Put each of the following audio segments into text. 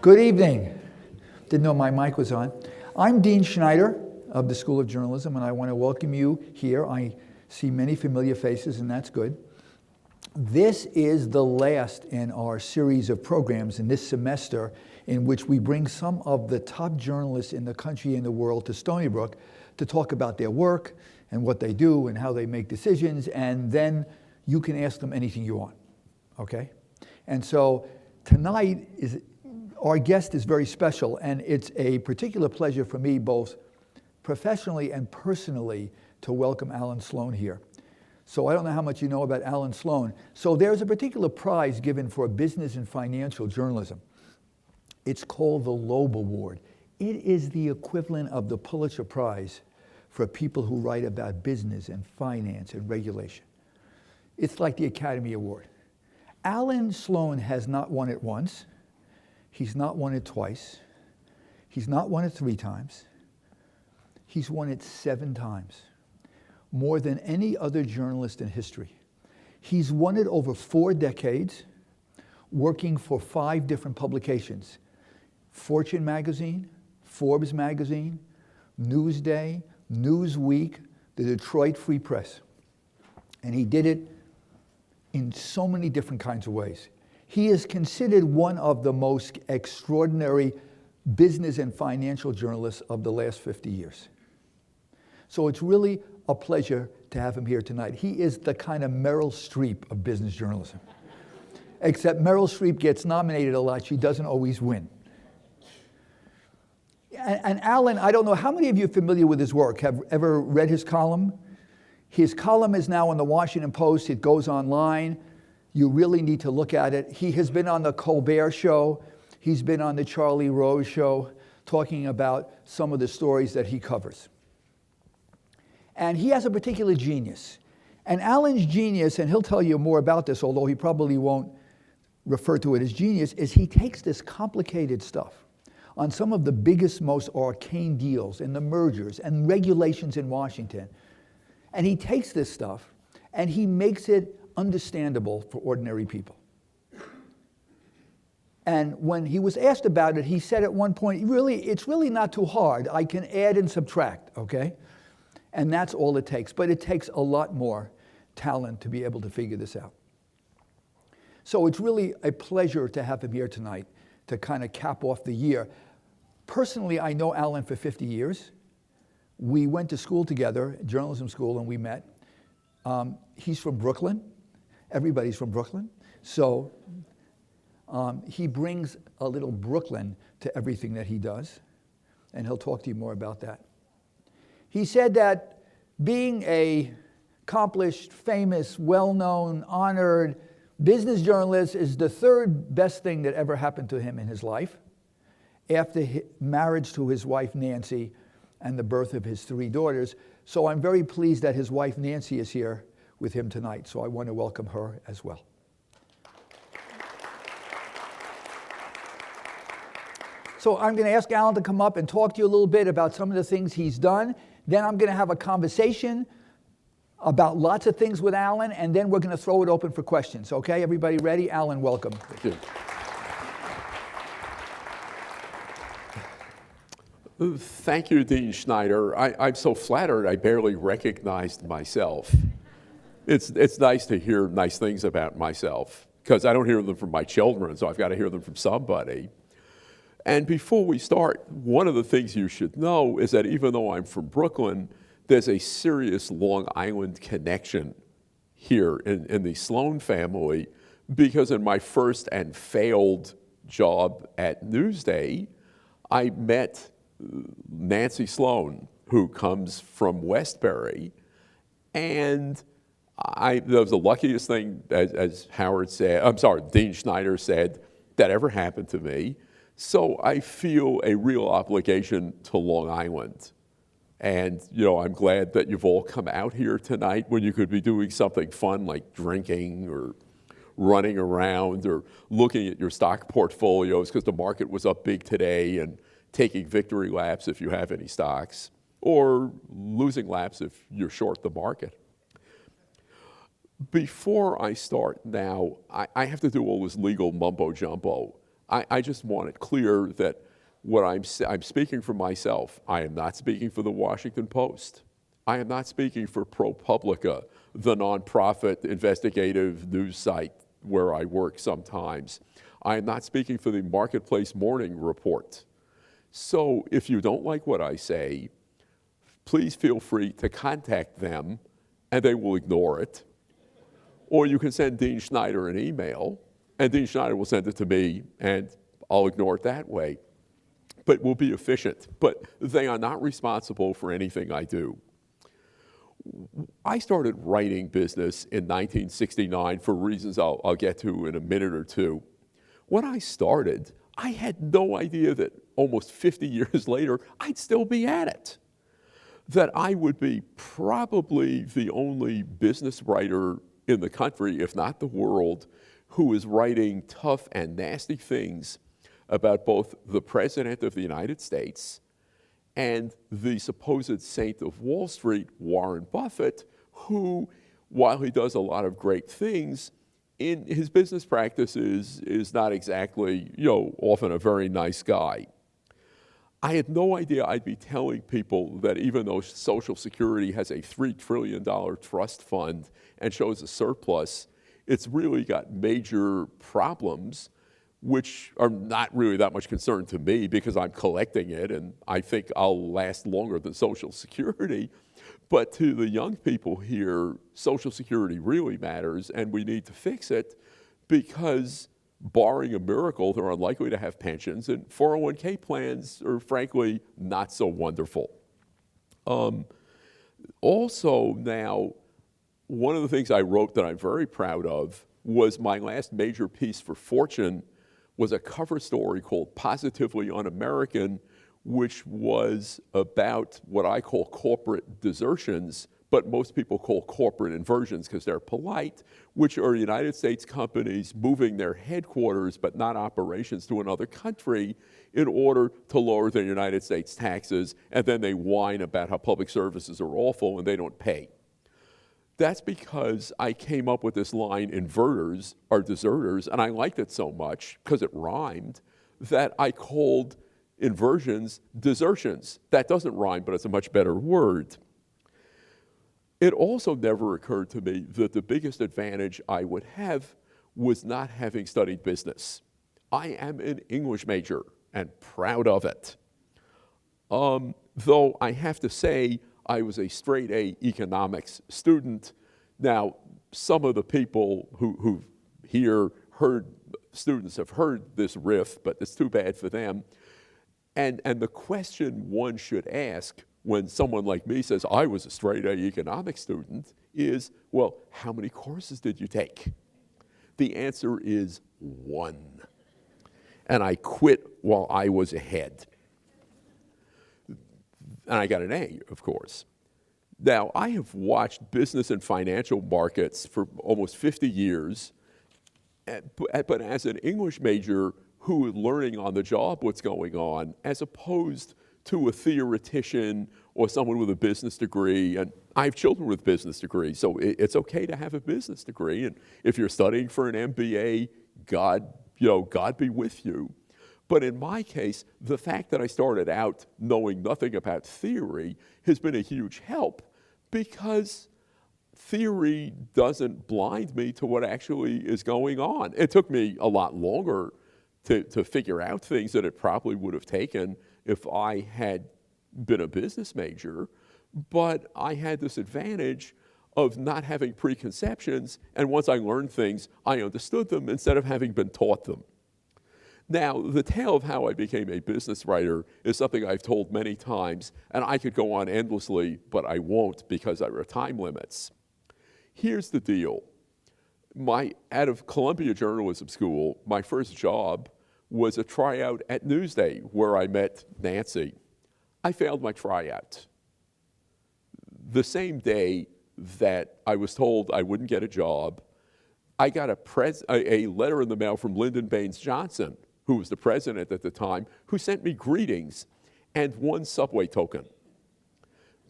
Good evening. Didn't know my mic was on. I'm Dean Schneider of the School of Journalism, and I want to welcome you here. I see many familiar faces, and that's good. This is the last in our series of programs in this semester in which we bring some of the top journalists in the country and the world to Stony Brook to talk about their work and what they do and how they make decisions, and then you can ask them anything you want, okay? And so tonight, our guest is very special, and it's a particular pleasure for me, both professionally and personally, to welcome Allan Sloan here. So I don't know how much you know about Allan Sloan. So there's a particular prize given for business and financial journalism. It's called the Loeb Award. It is the equivalent of the Pulitzer Prize for people who write about business and finance and regulation. It's like the Academy Award. Allan Sloan has not won it once. He's not won it twice. He's not won it 3 times. He's won it 7 times, more than any other journalist in history. He's won it over 4 decades, working for 5 different publications: Fortune magazine, Forbes magazine, Newsday, Newsweek, the Detroit Free Press. And he did it in so many different kinds of ways. He is considered one of the most extraordinary business and financial journalists of the last 50 years. So it's really a pleasure to have him here tonight. He is the kind of Meryl Streep of business journalism. Except Meryl Streep gets nominated a lot, she doesn't always win. And Allan, I don't know, how many of you are familiar with his work? Have ever read his column? His column is now in the Washington Post. It goes online. You really need to look at it. He has been on the Colbert Show. He's been on the Charlie Rose Show, talking about some of the stories that he covers. And he has a particular genius. And Allan's genius, and he'll tell you more about this, although he probably won't refer to it as genius, is he takes this complicated stuff on some of the biggest, most arcane deals and the mergers and regulations in Washington. And he takes this stuff and he makes it understandable for ordinary people. And when he was asked about it, he said at one point, it's really not too hard. I can add and subtract, okay? And that's all it takes. But it takes a lot more talent to be able to figure this out. So it's really a pleasure to have him here tonight to kind of cap off the year. Personally, I know Allan for 50 years. We went to school together, journalism school, and we met. He's from Brooklyn. Everybody's from Brooklyn. So he brings a little Brooklyn to everything that he does, and he'll talk to you more about that. He said that being an accomplished, famous, well-known, honored business journalist is the 3rd best thing that ever happened to him in his life, after marriage to his wife, Nancy, and the birth of his 3 daughters. So I'm very pleased that his wife, Nancy, is here with him tonight. So I want to welcome her as well. So I'm going to ask Allan to come up and talk to you a little bit about some of the things he's done. Then I'm going to have a conversation about lots of things with Allan, and then we're going to throw it open for questions. Okay, everybody ready? Allan, welcome. Thank you. Thank you, Dean Schneider. I'm so flattered I barely recognized myself. It's nice to hear nice things about myself, because I don't hear them from my children, so I've got to hear them from somebody. And before we start, one of the things you should know is that even though I'm from Brooklyn, there's a serious Long Island connection here in the Sloan family, because in my first and failed job at Newsday, I met Nancy Sloan, who comes from Westbury, and that was the luckiest thing, as Dean Schneider said, that ever happened to me. So I feel a real obligation to Long Island. And, I'm glad that you've all come out here tonight when you could be doing something fun like drinking or running around or looking at your stock portfolios, because the market was up big today, and taking victory laps if you have any stocks, or losing laps if you're short the market. Before I start now, I have to do all this legal mumbo jumbo. I just want it clear that what I'm speaking for myself. I am not speaking for the Washington Post. I am not speaking for ProPublica, the nonprofit investigative news site where I work sometimes. I am not speaking for the Marketplace Morning Report. So if you don't like what I say, please feel free to contact them, and they will ignore it. Or you can send Dean Schneider an email, and Dean Schneider will send it to me, and I'll ignore it that way. But we'll be efficient. But they are not responsible for anything I do. I started writing business in 1969 for reasons I'll get to in a minute or two. When I started, I had no idea that almost 50 years later, I'd still be at it. That I would be probably the only business writer in the country, if not the world, who is writing tough and nasty things about both the President of the United States and the supposed saint of Wall Street, Warren Buffett, who, while he does a lot of great things, in his business practices is not exactly, often a very nice guy. I had no idea I'd be telling people that even though Social Security has a $3 trillion trust fund and shows a surplus, it's really got major problems, which are not really that much concern to me because I'm collecting it and I think I'll last longer than Social Security. But to the young people here, Social Security really matters and we need to fix it because barring a miracle, they're unlikely to have pensions, and 401k plans are frankly not so wonderful. Also now, one of the things I wrote that I'm very proud of was my last major piece for Fortune was a cover story called Positively Un-American, which was about what I call corporate desertions, but most people call corporate inversions because they're polite, which are United States companies moving their headquarters but not operations to another country in order to lower their United States taxes, and then they whine about how public services are awful and they don't pay. That's because I came up with this line, inverters are deserters, and I liked it so much because it rhymed that I called inversions desertions. That doesn't rhyme, but it's a much better word. It also never occurred to me that the biggest advantage I would have was not having studied business. I am an English major and proud of it. Though I have to say I was a straight A economics student. Now, some of the people who here students have heard this riff, but it's too bad for them. And the question one should ask when someone like me says, I was a straight A economics student, is, well, how many courses did you take? The answer is 1. And I quit while I was ahead. And I got an A, of course. Now, I have watched business and financial markets for almost 50 years, but as an English major who is learning on the job what's going on, as opposed to a theoretician or someone with a business degree. And I have children with business degrees, so it's okay to have a business degree. And if you're studying for an MBA, God be with you. But in my case, the fact that I started out knowing nothing about theory has been a huge help because theory doesn't blind me to what actually is going on. It took me a lot longer to figure out things that it probably would have taken if I had been a business major, but I had this advantage of not having preconceptions, and once I learned things, I understood them instead of having been taught them. Now, the tale of how I became a business writer is something I've told many times, and I could go on endlessly, but I won't because there are time limits. Here's the deal. Out of Columbia Journalism School, my first job was a tryout at Newsday, where I met Nancy. I failed my tryout. The same day that I was told I wouldn't get a job, I got a letter in the mail from Lyndon Baines Johnson, who was the president at the time, who sent me greetings and 1 subway token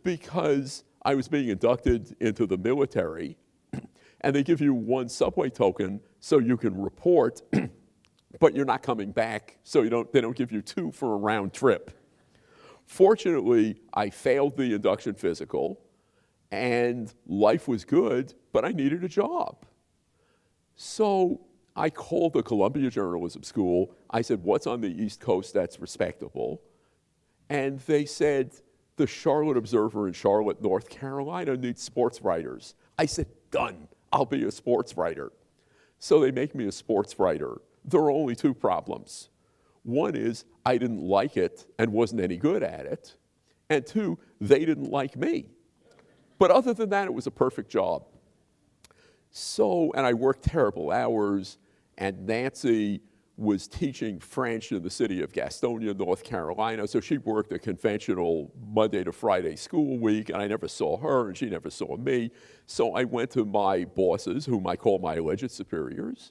because I was being inducted into the military, and they give you 1 subway token so you can report but you're not coming back, so they don't give you 2 for a round trip. Fortunately, I failed the induction physical, and life was good, but I needed a job. So I called the Columbia Journalism School. I said, what's on the East Coast that's respectable? And they said, the Charlotte Observer in Charlotte, North Carolina needs sports writers. I said, done, I'll be a sports writer. So they make me a sports writer. There are only 2 problems. One is I didn't like it and wasn't any good at it. And 2, they didn't like me. But other than that, it was a perfect job. So, and I worked terrible hours, and Nancy was teaching French in the city of Gastonia, North Carolina, so she worked a conventional Monday to Friday school week, and I never saw her, and she never saw me. So I went to my bosses, whom I call my alleged superiors,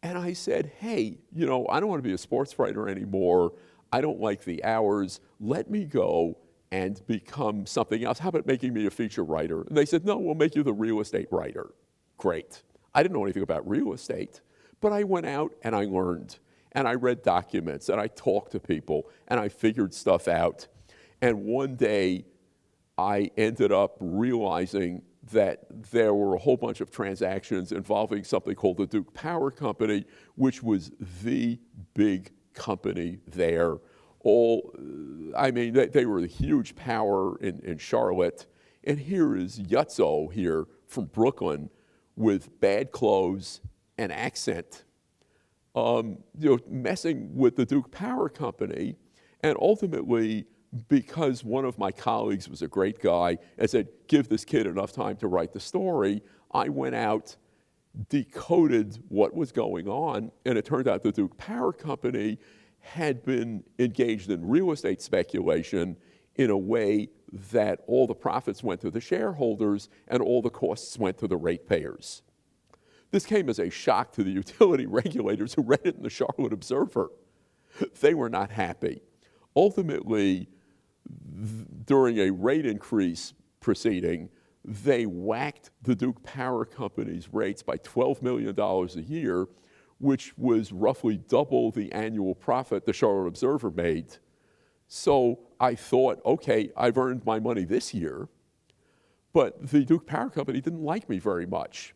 and I said, hey, I don't want to be a sports writer anymore. I don't like the hours. Let me go and become something else. How about making me a feature writer? And they said, no, we'll make you the real estate writer. Great. I didn't know anything about real estate, but I went out and I learned, and I read documents, and I talked to people, and I figured stuff out. And one day, I ended up realizing that there were a whole bunch of transactions involving something called the Duke Power Company, which was the big company there. They were a huge power in Charlotte. And here is Yutzo here from Brooklyn with bad clothes and accent, messing with the Duke Power Company. And ultimately, because one of my colleagues was a great guy and said, give this kid enough time to write the story, I went out, decoded what was going on, and it turned out the Duke Power Company had been engaged in real estate speculation in a way that all the profits went to the shareholders and all the costs went to the ratepayers. This came as a shock to the utility regulators who read it in the Charlotte Observer. They were not happy. Ultimately, during a rate increase proceeding, they whacked the Duke Power Company's rates by $12 million a year, which was roughly double the annual profit the Charlotte Observer made. So I thought, okay, I've earned my money this year, but the Duke Power Company didn't like me very much.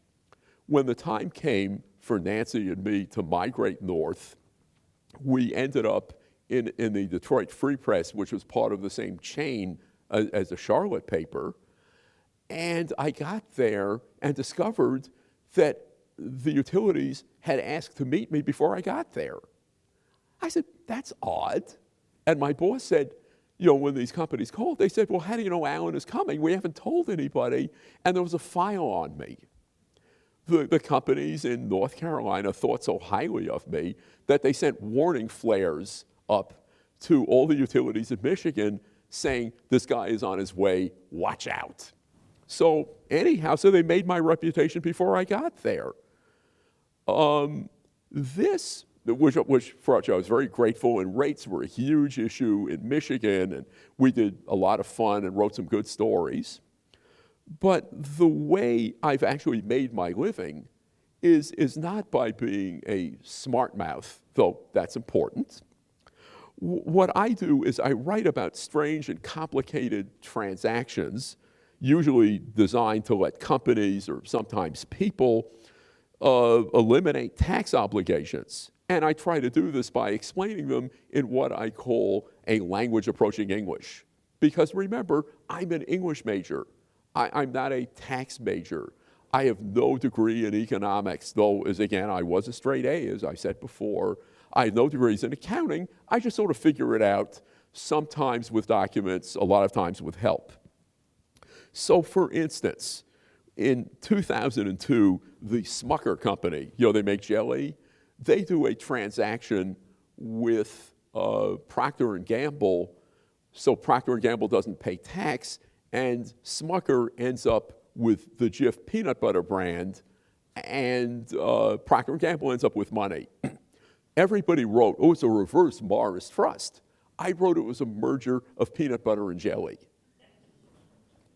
When the time came for Nancy and me to migrate north, we ended up in the Detroit Free Press, which was part of the same chain as the Charlotte paper. And I got there and discovered that the utilities had asked to meet me before I got there. I said, that's odd. And my boss said, when these companies called, they said, well, how do you know Allan is coming? We haven't told anybody. And there was a file on me. The companies in North Carolina thought so highly of me that they sent warning flares up to all the utilities in Michigan saying, this guy is on his way, watch out. So anyhow, they made my reputation before I got there. Which for which I was very grateful, and rates were a huge issue in Michigan, and we did a lot of fun and wrote some good stories. But the way I've actually made my living is not by being a smart mouth, though that's important. What I do is I write about strange and complicated transactions, usually designed to let companies or sometimes people eliminate tax obligations. And I try to do this by explaining them in what I call a language approaching English. Because remember, I'm an English major. I'm not a tax major. I have no degree in economics, though, I was a straight A, as I said before. I have no degrees in accounting. I just sort of figure it out, sometimes with documents, a lot of times with help. So, for instance, in 2002, the Smucker Company, they make jelly, they do a transaction with Procter & Gamble, so Procter & Gamble doesn't pay tax, and Smucker ends up with the Jif peanut butter brand, and Procter & Gamble ends up with money. Everybody wrote, oh, it's a reverse Morris Trust. I wrote it was a merger of peanut butter and jelly.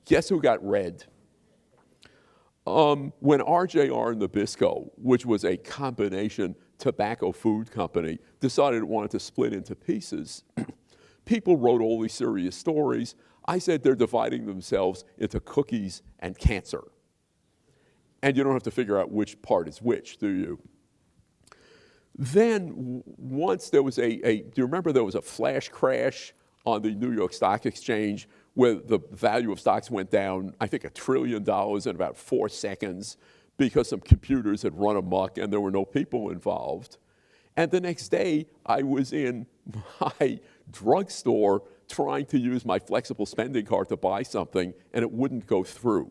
Guess who got read? When RJR and Nabisco, which was a combination tobacco food company decided it wanted to split into pieces. People wrote all these serious stories. I said they're dividing themselves into cookies and cancer. And you don't have to figure out which part is which, do you? Then once there was do you remember there was a flash crash on the New York Stock Exchange where the value of stocks went down, I think, $1 trillion in about 4 seconds because some computers had run amok and there were no people involved. And the next day, I was in my drugstore trying to use my flexible spending card to buy something, and it wouldn't go through.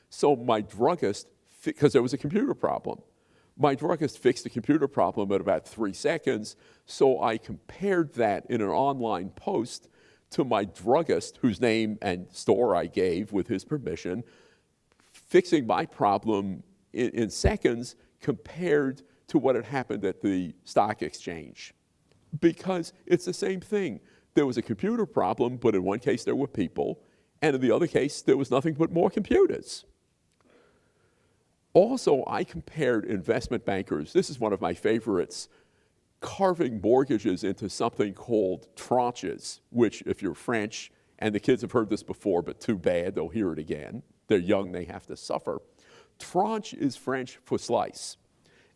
So my druggist, because there was a computer problem, my druggist fixed the computer problem in about 3 seconds, so I compared that in an online post to my druggist, whose name and store I gave with his permission, fixing my problem in seconds compared to what had happened at the stock exchange. Because it's the same thing. There was a computer problem, but in one case there were people, and in the other case there was nothing but more computers. Also, I compared investment bankers, this is one of my favorites, carving mortgages into something called tranches, which if you're French, and the kids have heard this before, but too bad, they'll hear it again. They're young, they have to suffer. Tranche is French for slice.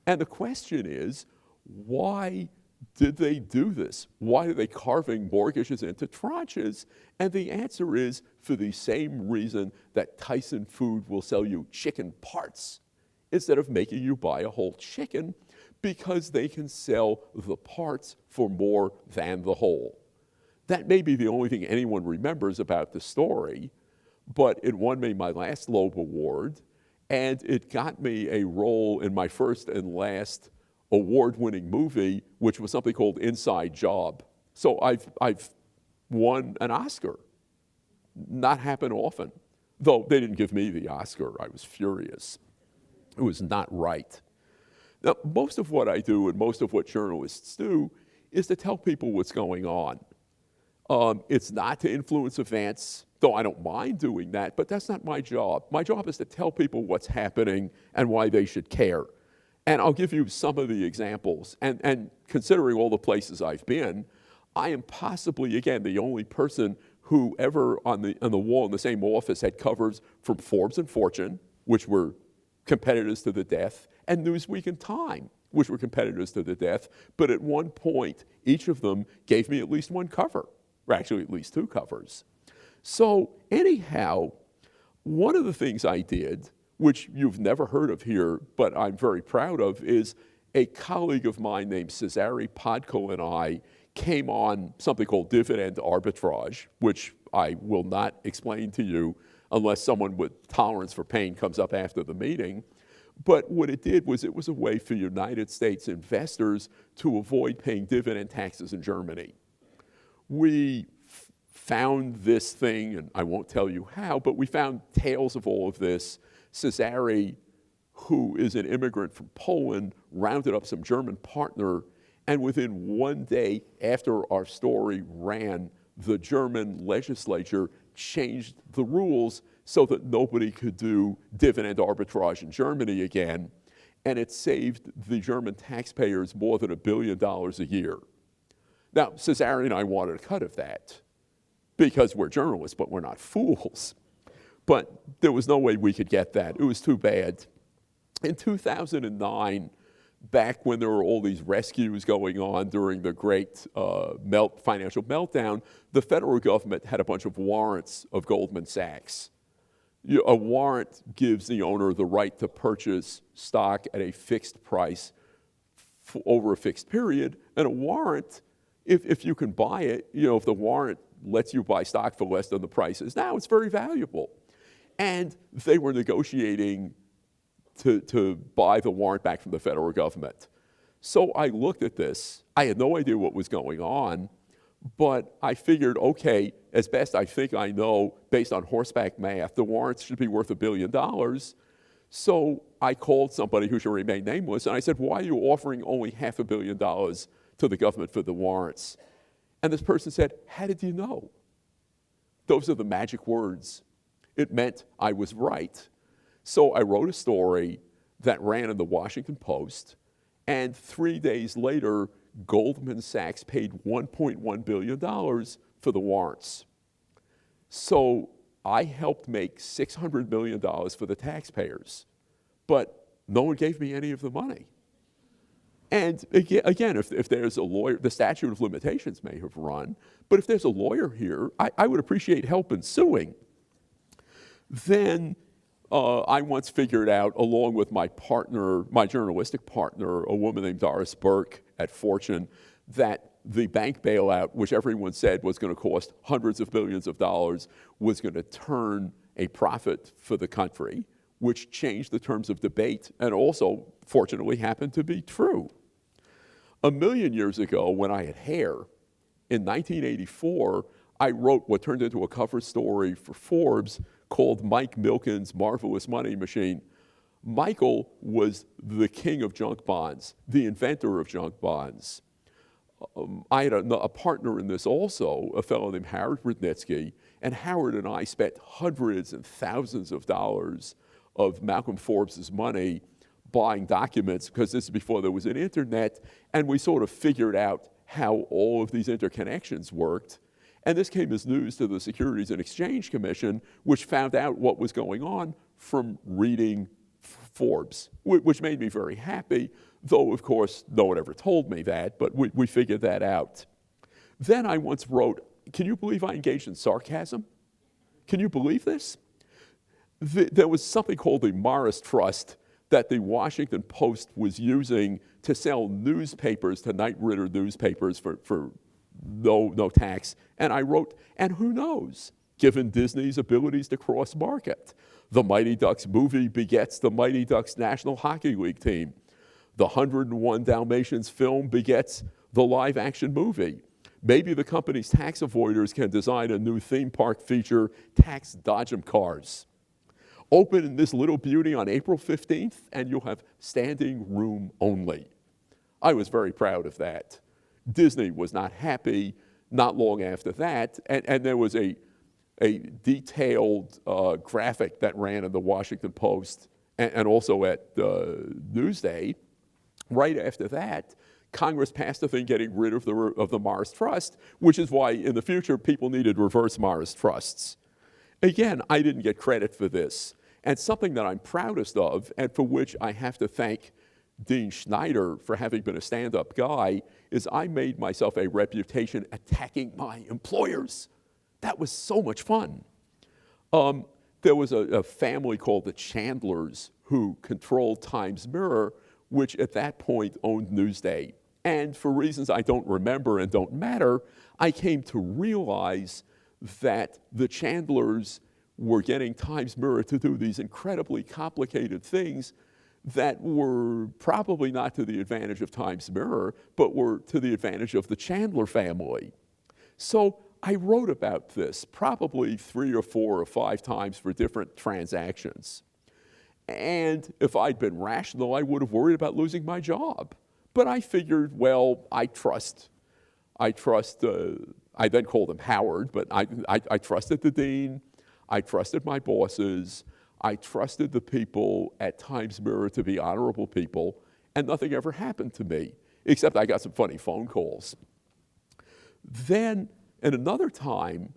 And the question is, why did they do this? Why are they carving mortgages into tranches? And the answer is for the same reason that Tyson Food will sell you chicken parts instead of making you buy a whole chicken, because they can sell the parts for more than the whole. That may be the only thing anyone remembers about the story, but it won me my last Loeb Award, and it got me a role in my first and last award-winning movie, which was something called Inside Job. So I've won an Oscar. Not happen often. Though they didn't give me the Oscar, I was furious. It was not right. Now, most of what I do and most of what journalists do is to tell people what's going on. It's not to influence events, though I don't mind doing that, but that's not my job. My job is to tell people what's happening and why they should care. And I'll give you some of the examples. And considering all the places I've been, I am possibly, again, the only person who ever on the wall in the same office had covers from Forbes and Fortune, which were competitors to the death, and Newsweek and Time, which were competitors to the death. But at one point, each of them gave me at least one cover, or actually at least 2 covers. So anyhow, one of the things I did, which you've never heard of here, but I'm very proud of, is a colleague of mine named Cesare Podko and I came on something called Dividend Arbitrage, which I will not explain to you unless someone with tolerance for pain comes up after the meeting. But what it did was it was a way for United States investors to avoid paying dividend taxes in Germany. We found this thing, and I won't tell you how, but we found tales of all of this. Cesare, who is an immigrant from Poland, rounded up some German partner, and within 1 day after our story ran, the German legislature changed the rules so that nobody could do dividend arbitrage in Germany again, and it saved the German taxpayers more than $1 billion a year. Now, Cesare and I wanted a cut of that because we're journalists, but we're not fools. But there was no way we could get that. It was too bad. In 2009, back when there were all these rescues going on during the great financial meltdown, the federal government had a bunch of warrants of Goldman Sachs. A warrant gives the owner the right to purchase stock at a fixed price over a fixed period, and a warrant, if you can buy it, if the warrant lets you buy stock for less than the price is now, it's very valuable. And they were negotiating to buy the warrant back from the federal government. So I looked at this. I had no idea what was going on, but I figured, okay, as best I think I know, based on horseback math, the warrants should be worth $1 billion. So I called somebody who should remain nameless, and I said, why are you offering only $500 million to the government for the warrants? And this person said, how did you know? Those are the magic words. It meant I was right. So I wrote a story that ran in the Washington Post, And 3 days later, Goldman Sachs paid $1.1 billion for the warrants. So I helped make $600 million for the taxpayers, but no one gave me any of the money. And again, if there's a lawyer, the statute of limitations may have run, but if there's a lawyer here, I would appreciate help in suing. Then I once figured out, along with my partner, my journalistic partner, a woman named Doris Burke at Fortune, that the bank bailout, which everyone said was going to cost hundreds of billions of dollars, was going to turn a profit for the country, which changed the terms of debate and also, fortunately, happened to be true. A million years ago, when I had hair, in 1984, I wrote what turned into a cover story for Forbes called Mike Milken's Marvelous Money Machine. Michael was the king of junk bonds, the inventor of junk bonds. I had a partner in this also, a fellow named Howard Rudnitsky, and Howard and I spent hundreds and thousands of dollars of Malcolm Forbes' money buying documents, because this is before there was an internet, and we sort of figured out how all of these interconnections worked. And this came as news to the Securities and Exchange Commission, which found out what was going on from reading Forbes, which made me very happy, though, of course, no one ever told me that, but we figured that out. Then I once wrote, can you believe I engaged in sarcasm? Can you believe this? There was something called the Morris Trust that the Washington Post was using to sell newspapers to Knight Ridder newspapers for no tax. And I wrote, and who knows, given Disney's abilities to cross-market. The Mighty Ducks movie begets the Mighty Ducks National Hockey League team. The 101 Dalmatians film begets the live-action movie. Maybe the company's tax avoiders can design a new theme park feature, Tax Dodgem Cars. Open this little beauty on April 15th, and you'll have standing room only. I was very proud of that. Disney was not happy. Not long after that, and there was a detailed graphic that ran in the Washington Post and also at Newsday. Right after that, Congress passed a thing getting rid of the Morris Trust, which is why in the future people needed reverse Morris Trusts. Again, I didn't get credit for this. And something that I'm proudest of, and for which I have to thank Dean Schneider for having been a stand-up guy, is I made myself a reputation attacking my employers. That was so much fun. There was a family called the Chandlers who controlled Times Mirror, which at that point owned Newsday. And for reasons I don't remember and don't matter, I came to realize that the Chandlers were getting Times Mirror to do these incredibly complicated things that were probably not to the advantage of Times Mirror, but were to the advantage of the Chandler family. So I wrote about this probably 3 or 4 or 5 times for different transactions. And if I'd been rational, I would have worried about losing my job. But I figured, well, I then called him Howard, but I trusted the dean, I trusted my bosses, I trusted the people at Times Mirror to be honorable people, and nothing ever happened to me, except I got some funny phone calls. Then, at another time,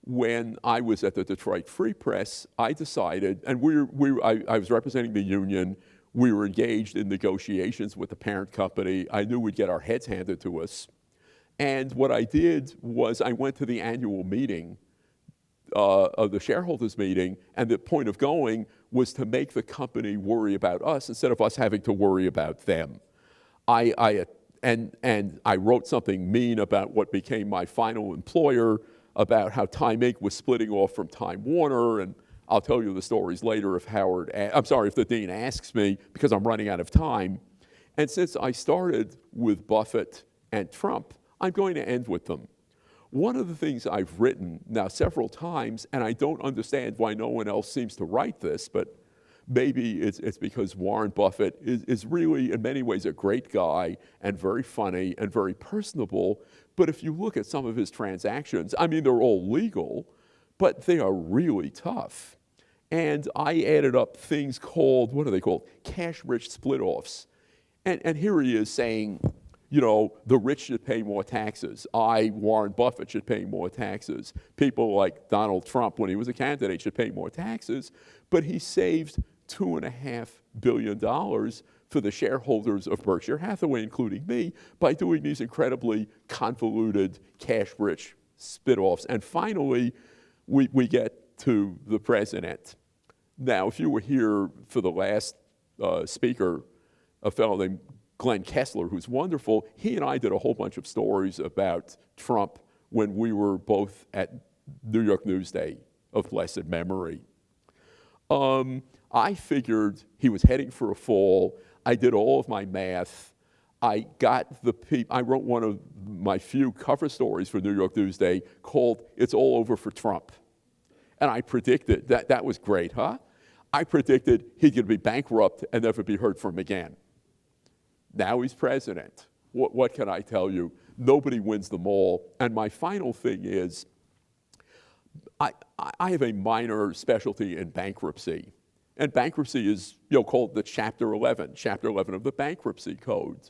when I was at the Detroit Free Press, I decided, and I was representing the union, we were engaged in negotiations with the parent company. I knew we'd get our heads handed to us. And what I did was I went to the annual meeting of the shareholders meeting, and the point of going was to make the company worry about us instead of us having to worry about them. I wrote something mean about what became my final employer, about how Time Inc. was splitting off from Time Warner, and I'll tell you the stories later if the dean asks me, because I'm running out of time. And since I started with Buffett and Trump, I'm going to end with them. One of the things I've written now several times, and I don't understand why no one else seems to write this, but maybe it's because Warren Buffett is really, in many ways, a great guy and very funny and very personable. But if you look at some of his transactions, I mean, they're all legal, but they are really tough. And I added up things called, what are they called? Cash-rich split-offs. And here he is saying, the rich should pay more taxes. Warren Buffett, should pay more taxes. People like Donald Trump, when he was a candidate, should pay more taxes. But he saved $2.5 billion for the shareholders of Berkshire Hathaway, including me, by doing these incredibly convoluted, cash-rich spit-offs. And finally, we get to the president. Now, if you were here for the last speaker, a fellow named Glenn Kessler, who's wonderful, he and I did a whole bunch of stories about Trump when we were both at New York Newsday of blessed memory. I figured he was heading for a fall. I did all of my math. I wrote one of my few cover stories for New York Newsday called "It's All Over for Trump." And I predicted, that was great, huh? I predicted he's going to be bankrupt and never be heard from again. Now he's president. What can I tell you? Nobody wins them all. And my final thing is, I have a minor specialty in bankruptcy. And bankruptcy is called the Chapter 11 of the Bankruptcy Code.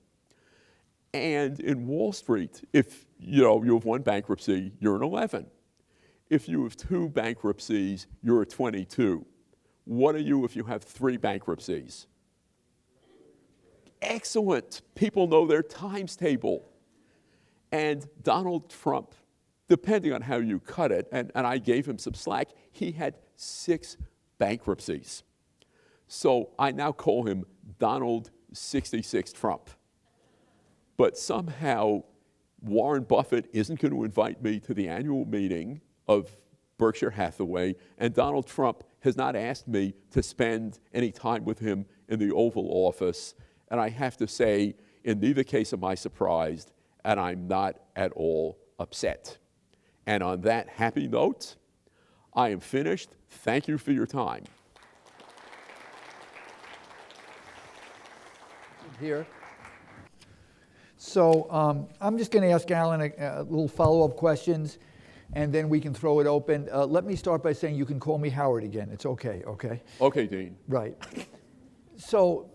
And in Wall Street, if you have one bankruptcy, you're an 11. If you have two bankruptcies, you're a 22. What are you if you have three bankruptcies? Excellent. People know their times table. And Donald Trump, depending on how you cut it, and I gave him some slack, he had 6 bankruptcies. So I now call him Donald 66 Trump. But somehow Warren Buffett isn't going to invite me to the annual meeting of Berkshire Hathaway, and Donald Trump has not asked me to spend any time with him in the Oval Office. And I have to say, in neither case am I surprised, and I'm not at all upset. And on that happy note, I am finished. Thank you for your time. Here. So I'm just going to ask Allan a little follow-up questions, and then we can throw it open. Let me start by saying you can call me Howard again. It's okay, okay? Okay, Dean. Right. So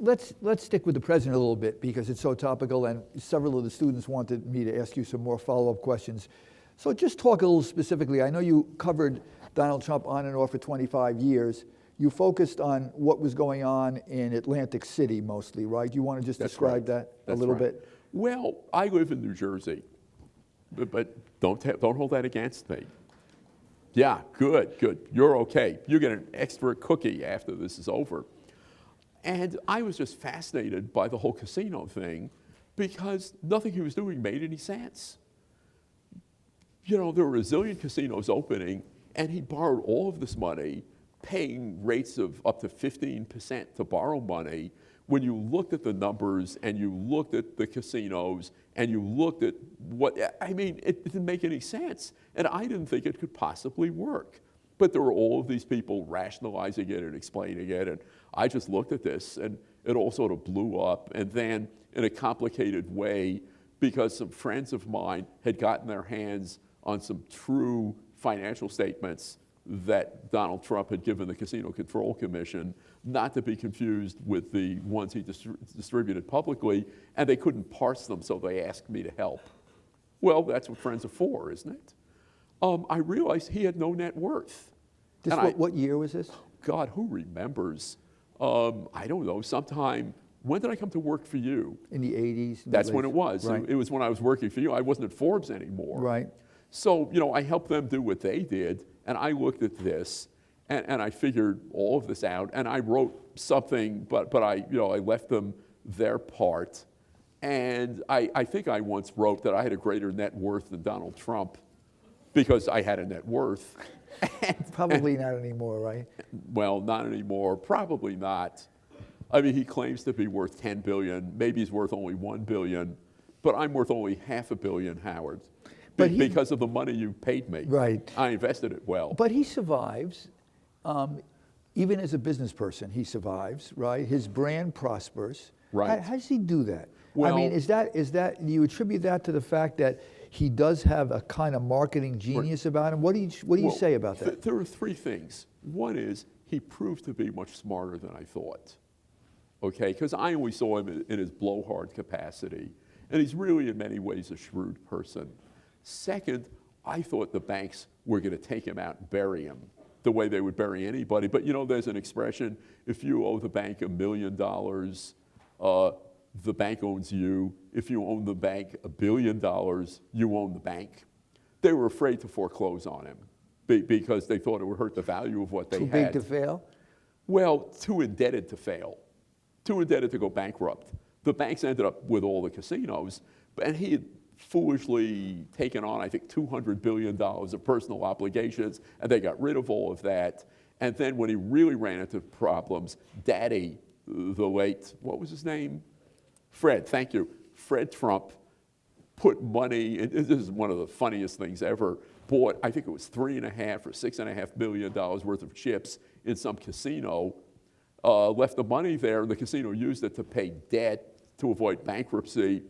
let's stick with the president a little bit because it's so topical, and several of the students wanted me to ask you some more follow-up questions. So just talk a little specifically. I know you covered Donald Trump on and off for 25 years. You focused on what was going on in Atlantic City mostly, right? You want to just describe that a little bit? Well, I live in New Jersey, but don't hold that against me. Yeah, good. You're okay. You get an extra cookie after this is over. And I was just fascinated by the whole casino thing because nothing he was doing made any sense. There were a zillion casinos opening, and he borrowed all of this money, paying rates of up to 15% to borrow money. When you looked at the numbers and you looked at the casinos and you looked at it didn't make any sense. And I didn't think it could possibly work. But there were all of these people rationalizing it and explaining it. And I just looked at this and it all sort of blew up. And then in a complicated way, because some friends of mine had gotten their hands on some true financial statements that Donald Trump had given the Casino Control Commission, not to be confused with the ones he distributed publicly, and they couldn't parse them, so they asked me to help. Well, that's what friends are for, isn't it? I realized he had no net worth. What year was this? God, who remembers? I don't know, sometime. When did I come to work for you? In the 80s? That's when it was. Right. It was when I was working for you. I wasn't at Forbes anymore. Right. So, I helped them do what they did, and I looked at this, and I figured all of this out, and I wrote something, but I left them their part. And I think I once wrote that I had a greater net worth than Donald Trump because I had a net worth. Probably not anymore, right? Well, not anymore. Probably not. I mean, he claims to be worth $10 billion. Maybe he's worth only $1 billion, but I'm worth only $500 million, Howard. Because of the money you paid me. Right. I invested it well. But he survives. Even as a business person, he survives, right? His brand prospers. Right. How does he do that? Well, I mean, is that do you attribute that to the fact that he does have a kind of marketing genius about him? What do you say about that? There are 3 things. One is he proved to be much smarter than I thought. okay? Because I only saw him in his blowhard capacity. And he's really, in many ways, a shrewd person. Second, I thought the banks were going to take him out and bury him the way they would bury anybody. But, you know, there's an expression, if you owe the bank $1 million, the bank owns you. If you own the bank $1 billion, you own the bank. They were afraid to foreclose on him because they thought it would hurt the value of what they had. Too big to fail? Well, too indebted to fail, too indebted to go bankrupt. The banks ended up with all the casinos, and he had foolishly taken on, I think, $200 billion of personal obligations, and they got rid of all of that. And then when he really ran into problems, Daddy, the late, what was his name? Fred, thank you. Fred Trump put money, and this is one of the funniest things ever, bought, I think it was $3.5 or $6.5 million worth of chips in some casino, left the money there, and the casino used it to pay debt to avoid bankruptcy.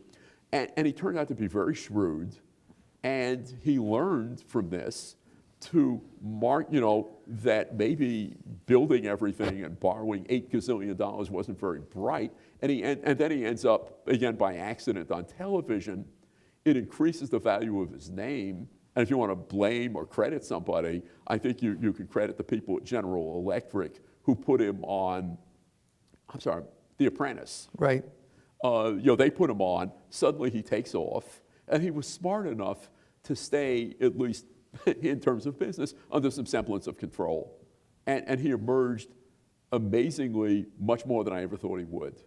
And he turned out to be very shrewd, and he learned from this to mark, you know, that maybe building everything and borrowing $8 gazillion wasn't very bright. And then he ends up, again, by accident on television. It increases the value of his name. And if you want to blame or credit somebody, I think you can credit the people at General Electric who put him on, The Apprentice. Right. You know, they put him on. Suddenly he takes off. And he was smart enough to stay, at least in terms of business, under some semblance of control. And he emerged amazingly much more than I ever thought he would.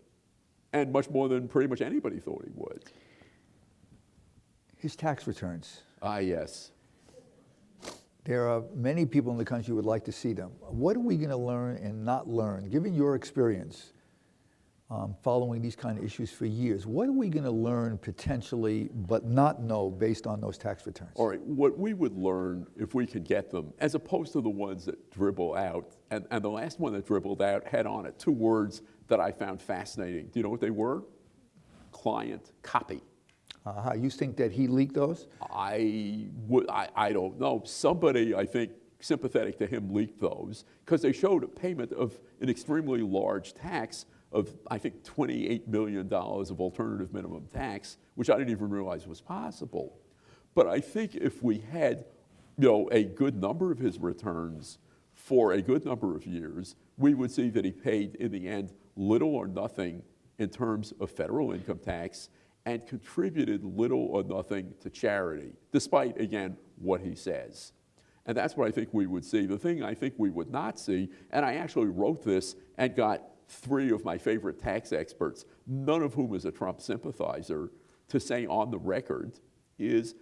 And much more than pretty much anybody thought he would. His tax returns. Ah, yes. There are many people in the country who would like to see them. What are we going to learn and not learn? Given your experience following these kind of issues for years, what are we going to learn potentially but not know based on those tax returns? All right, what we would learn if we could get them, as opposed to the ones that dribble out, and the last one that dribbled out had on it 2 words that I found fascinating. Do you know what they were? Client copy. You think that he leaked those? I don't know. Somebody, I think, sympathetic to him leaked those because they showed a payment of an extremely large tax of, I think, $28 million of alternative minimum tax, which I didn't even realize was possible. But I think if we had, you know, a good number of his returns for a good number of years, we would see that he paid, in the end, little or nothing in terms of federal income tax and contributed little or nothing to charity, despite, again, what he says. And that's what I think we would see. The thing I think we would not see, and I actually wrote this and got 3 of my favorite tax experts, none of whom is a Trump sympathizer, to say on the record, is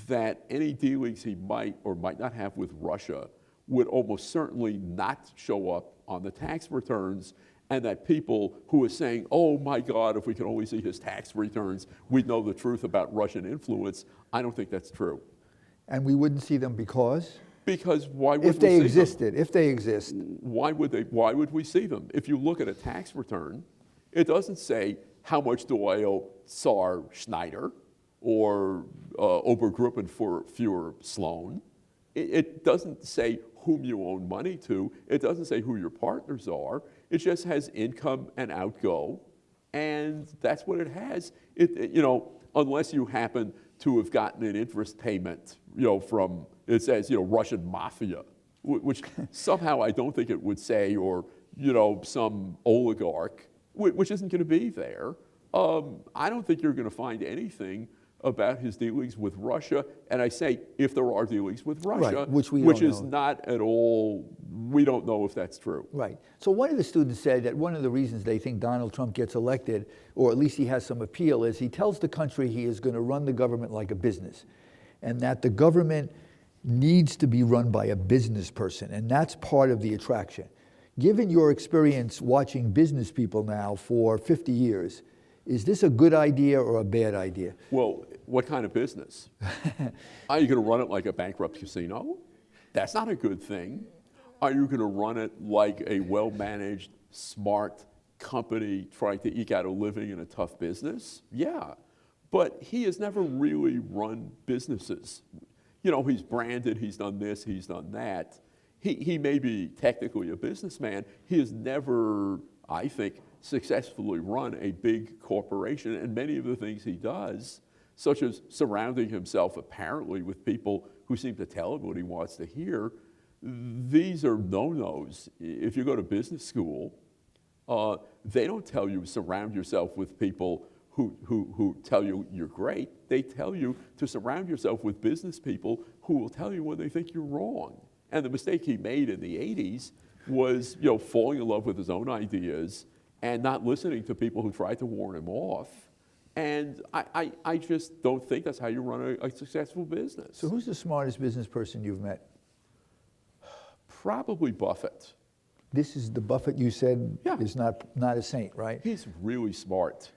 that any dealings he might or might not have with Russia would almost certainly not show up on the tax returns, and that people who are saying, oh my God, if we could only see his tax returns, we'd know the truth about Russian influence. I don't think that's true. And we wouldn't see them because? Because why would we see them? If they existed, if they exist. Why would we see them? If you look at a tax return, it doesn't say, how much do I owe Tsar Schneider or Obergruppen for Führer Sloan? It doesn't say whom you own money to. It doesn't say who your partners are. It just has income and outgo, and that's what it has. You know, unless you happen to have gotten an interest payment, you know, from, it says, you know, Russian mafia, which somehow I don't think it would say, or, you know, some oligarch, which isn't going to be there. I don't think you're going to find anything about his dealings with Russia, and I say if there are dealings with Russia, right, which is not at all, we don't know if that's true. Right. So one of the students said that one of the reasons they think Donald Trump gets elected, or at least he has some appeal, is he tells the country he is going to run the government like a business, and that the government needs to be run by a business person, and that's part of the attraction. Given your experience watching business people now for 50 years, is this a good idea or a bad idea? Well, what kind of business? Are you going to run it like a bankrupt casino? That's not a good thing. Are you going to run it like a well-managed, smart company trying to eke out a living in a tough business? Yeah. But he has never really run businesses. You know, he's branded, he's done this, he's done that. He may be technically a businessman. He has never, I think, successfully run a big corporation, and many of the things he does, such as surrounding himself apparently with people who seem to tell him what he wants to hear, these are no-nos. If you go to business school, they don't tell you surround yourself with people who tell you you're great. They tell you to surround yourself with business people who will tell you when they think you're wrong. And the mistake he made in the 80s was, falling in love with his own ideas and not listening to people who tried to warn him off. And I just don't think that's how you run a successful business. So who's the smartest business person you've met? Probably Buffett. This is the Buffett you said is not a saint, right? He's really smart.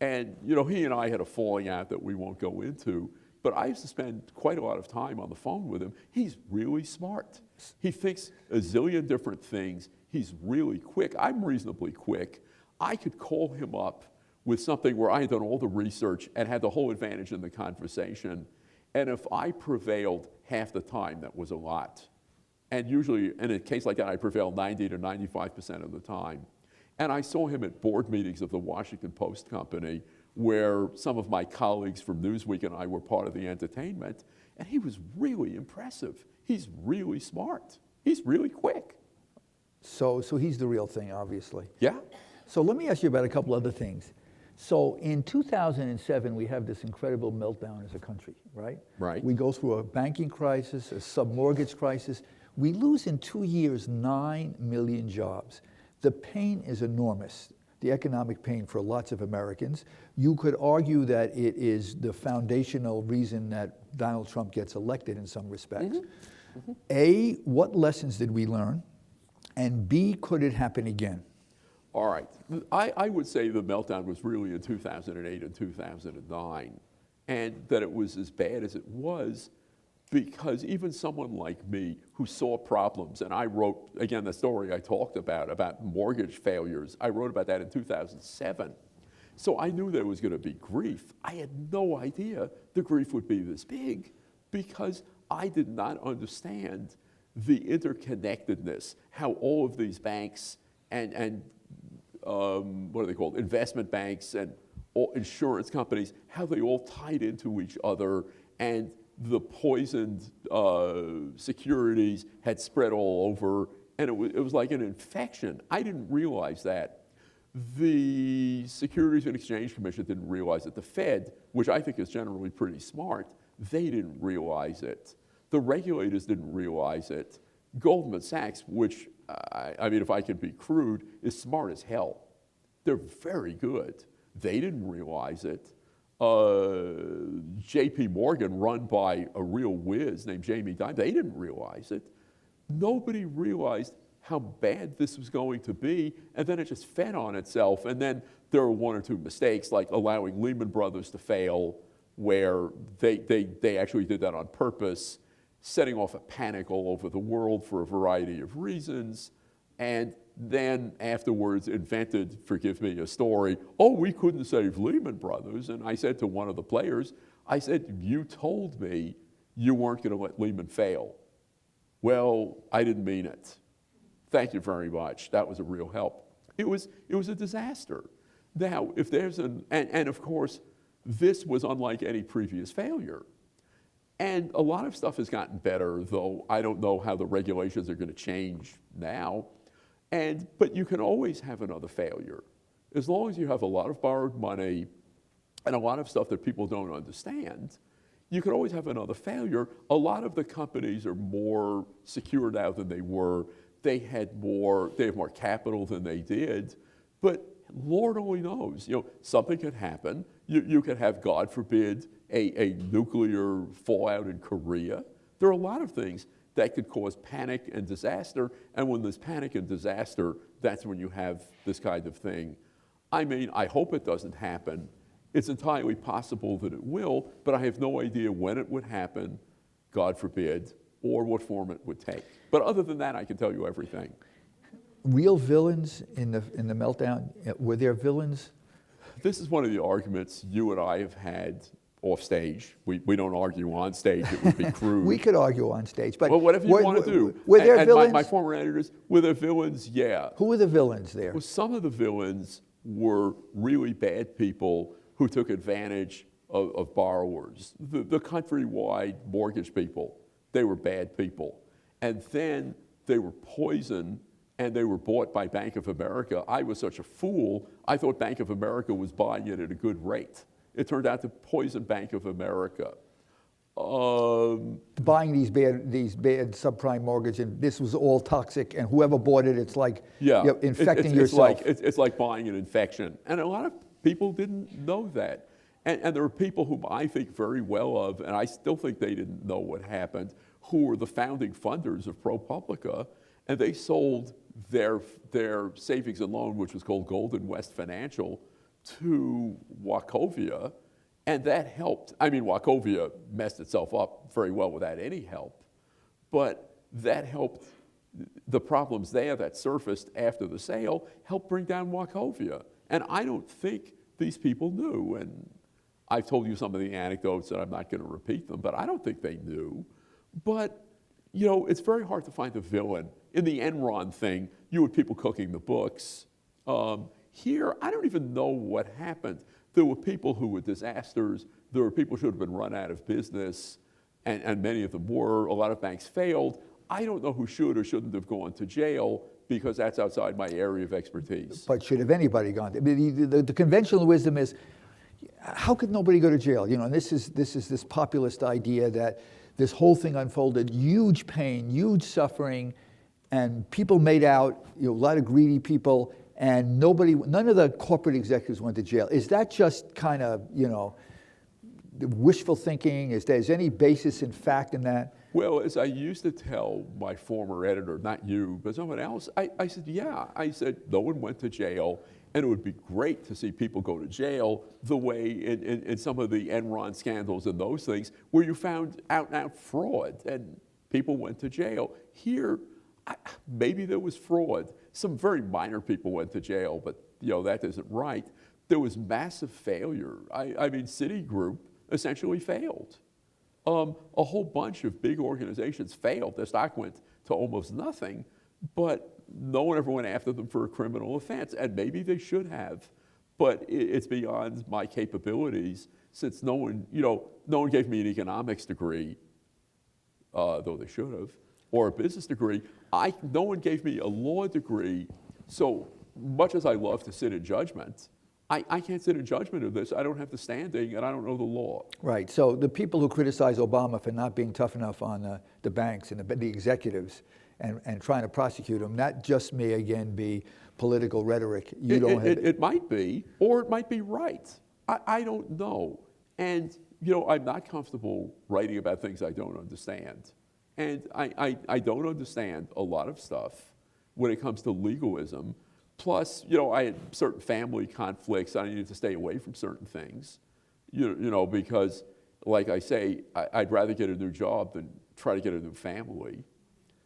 And, he and I had a falling out that we won't go into, but I used to spend quite a lot of time on the phone with him. He's really smart. He thinks a zillion different things. He's really quick. I'm reasonably quick. I could call him up with something where I had done all the research and had the whole advantage in the conversation. And if I prevailed half the time, that was a lot. And usually, in a case like that, I prevailed 90 to 95% of the time. And I saw him at board meetings of the Washington Post Company, where some of my colleagues from Newsweek and I were part of the entertainment, and he was really impressive. He's really smart. He's really quick. So he's the real thing, obviously. Yeah. So let me ask you about a couple other things. So in 2007, we have this incredible meltdown as a country, right? Right. We go through a banking crisis, a sub-mortgage crisis. We lose in 2 years 9 million jobs. The pain is enormous, the economic pain for lots of Americans. You could argue that it is the foundational reason that Donald Trump gets elected in some respects. Mm-hmm. Mm-hmm. A, what lessons did we learn? And B, could it happen again? All right. I would say the meltdown was really in 2008 and 2009, and that it was as bad as it was because even someone like me who saw problems, and I wrote, again, the story I talked about mortgage failures, I wrote about that in 2007. So I knew there was going to be grief. I had no idea the grief would be this big because I did not understand the interconnectedness, how all of these banks and what are they called, investment banks and all insurance companies, how they all tied into each other, and the poisoned securities had spread all over, and it was like an infection. I didn't realize that. The Securities and Exchange Commission didn't realize it. The Fed, which I think is generally pretty smart, they didn't realize it. The regulators didn't realize it. Goldman Sachs, which, I mean, if I can be crude, is smart as hell. They're very good. They didn't realize it. J.P. Morgan, run by a real whiz named Jamie Dimon, they didn't realize it. Nobody realized how bad this was going to be, and then it just fed on itself. And then there were one or two mistakes, like allowing Lehman Brothers to fail, where they actually did that on purpose, setting off a panic all over the world for a variety of reasons, and then afterwards invented, forgive me, a story, oh, we couldn't save Lehman Brothers. And I said to one of the players, I said, you told me you weren't going to let Lehman fail. Well, I didn't mean it. Thank you very much. That was a real help. It was a disaster. Now, if there's and of course, this was unlike any previous failure. And a lot of stuff has gotten better, though I don't know how the regulations are going to change now. But you can always have another failure. As long as you have a lot of borrowed money and a lot of stuff that people don't understand, you can always have another failure. A lot of the companies are more secure now than they were. They have more capital than they did. But Lord only knows, something could happen. You could have, God forbid, a nuclear fallout in Korea. There are a lot of things that could cause panic and disaster, and when there's panic and disaster, that's when you have this kind of thing. I mean, I hope it doesn't happen. It's entirely possible that it will, but I have no idea when it would happen, God forbid, or what form it would take. But other than that, I can tell you everything. Real villains in the meltdown? Were there villains? This is one of the arguments you and I have had off stage. We don't argue on stage. It would be crude. We could argue on stage, but Well, whatever you want to do. Were there and villains? My former editors, were there villains? Yeah. Who were the villains there? Well, some of the villains were really bad people who took advantage of borrowers. The countrywide mortgage people, they were bad people. And then they were poisoned and they were bought by Bank of America. I was such a fool, I thought Bank of America was buying it at a good rate. It turned out to poison Bank of America. Buying these bad subprime mortgage, and this was all toxic, and whoever bought it, it's like infecting yourself. It's like buying an infection. And a lot of people didn't know that. And there are people whom I think very well of, and I still think they didn't know what happened, who were the founding funders of ProPublica, and they sold their savings and loan, which was called Golden West Financial, to Wachovia, and that helped. I mean, Wachovia messed itself up very well without any help, but that helped. The problems there that surfaced after the sale helped bring down Wachovia, and I don't think these people knew. And I've told you some of the anecdotes, and I'm not going to repeat them, but I don't think they knew. But you know, it's very hard to find a villain. In the Enron thing, you had people cooking the books. Here, I don't even know what happened. There were people who were disasters. There were people who should have been run out of business, and many of them were. A lot of banks failed. I don't know who should or shouldn't have gone to jail because that's outside my area of expertise. But should have anybody gone? I mean, the conventional wisdom is, how could nobody go to jail? You know, and this is this populist idea that this whole thing unfolded, huge pain, huge suffering, and people made out, you know, a lot of greedy people, and none of the corporate executives went to jail. Is that just kind of, you know, wishful thinking? Is there any basis in fact in that? Well, as I used to tell my former editor, not you, but someone else, I said, yeah. I said, no one went to jail, and it would be great to see people go to jail the way in some of the Enron scandals and those things where you found out fraud and people went to jail. Here, maybe there was fraud. Some very minor people went to jail, but you know that isn't right. There was massive failure. I mean, Citigroup essentially failed. A whole bunch of big organizations failed. Their stock went to almost nothing, but no one ever went after them for a criminal offense, and maybe they should have, but it's beyond my capabilities since no one gave me an economics degree, though they should have, or a business degree. No one gave me a law degree, so much as I love to sit in judgment, I can't sit in judgment of this. I don't have the standing, and I don't know the law. Right. So the people who criticize Obama for not being tough enough on the banks and the executives and trying to prosecute them, that just may again be political rhetoric. It might be, or it might be right. I don't know. And you know, I'm not comfortable writing about things I don't understand. And I don't understand a lot of stuff when it comes to legalism. Plus, you know, I had certain family conflicts. I needed to stay away from certain things, you know, because, like I say, I'd rather get a new job than try to get a new family.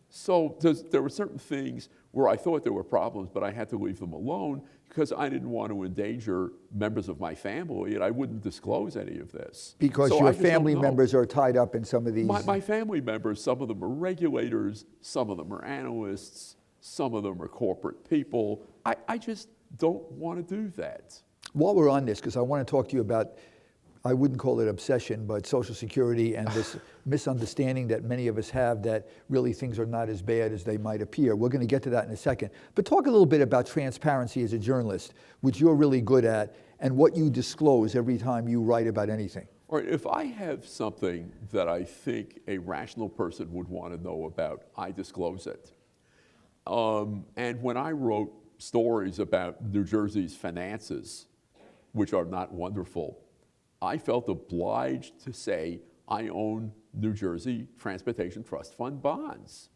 So there were certain things where I thought there were problems, but I had to leave them alone because I didn't want to endanger members of my family, and I wouldn't disclose any of this. Because so your family members are tied up in some of these... My family members, some of them are regulators, some of them are analysts, some of them are corporate people. I just don't want to do that. While we're on this, because I want to talk to you about, I wouldn't call it obsession, but Social Security and this misunderstanding that many of us have that really things are not as bad as they might appear. We're going to get to that in a second. But talk a little bit about transparency as a journalist, which you're really good at, and what you disclose every time you write about anything. All right, if I have something that I think a rational person would want to know about, I disclose it. And when I wrote stories about New Jersey's finances, which are not wonderful, I felt obliged to say I own New Jersey Transportation Trust Fund bonds.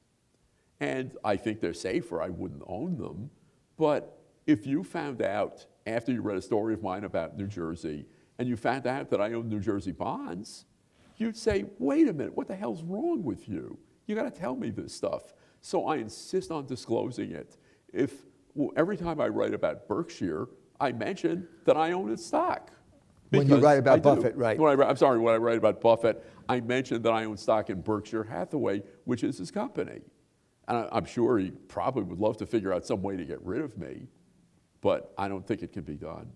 And I think they're safe or I wouldn't own them. But if you found out after you read a story of mine about New Jersey and you found out that I own New Jersey bonds, you'd say, wait a minute, what the hell's wrong with you? You got to tell me this stuff. So I insist on disclosing it. Every time I write about Berkshire, I mention that I own its stock. When you Because write about I do. Buffett, right. When I write about Buffett, I mentioned that I own stock in Berkshire Hathaway, which is his company. And I'm sure he probably would love to figure out some way to get rid of me, but I don't think it can be done.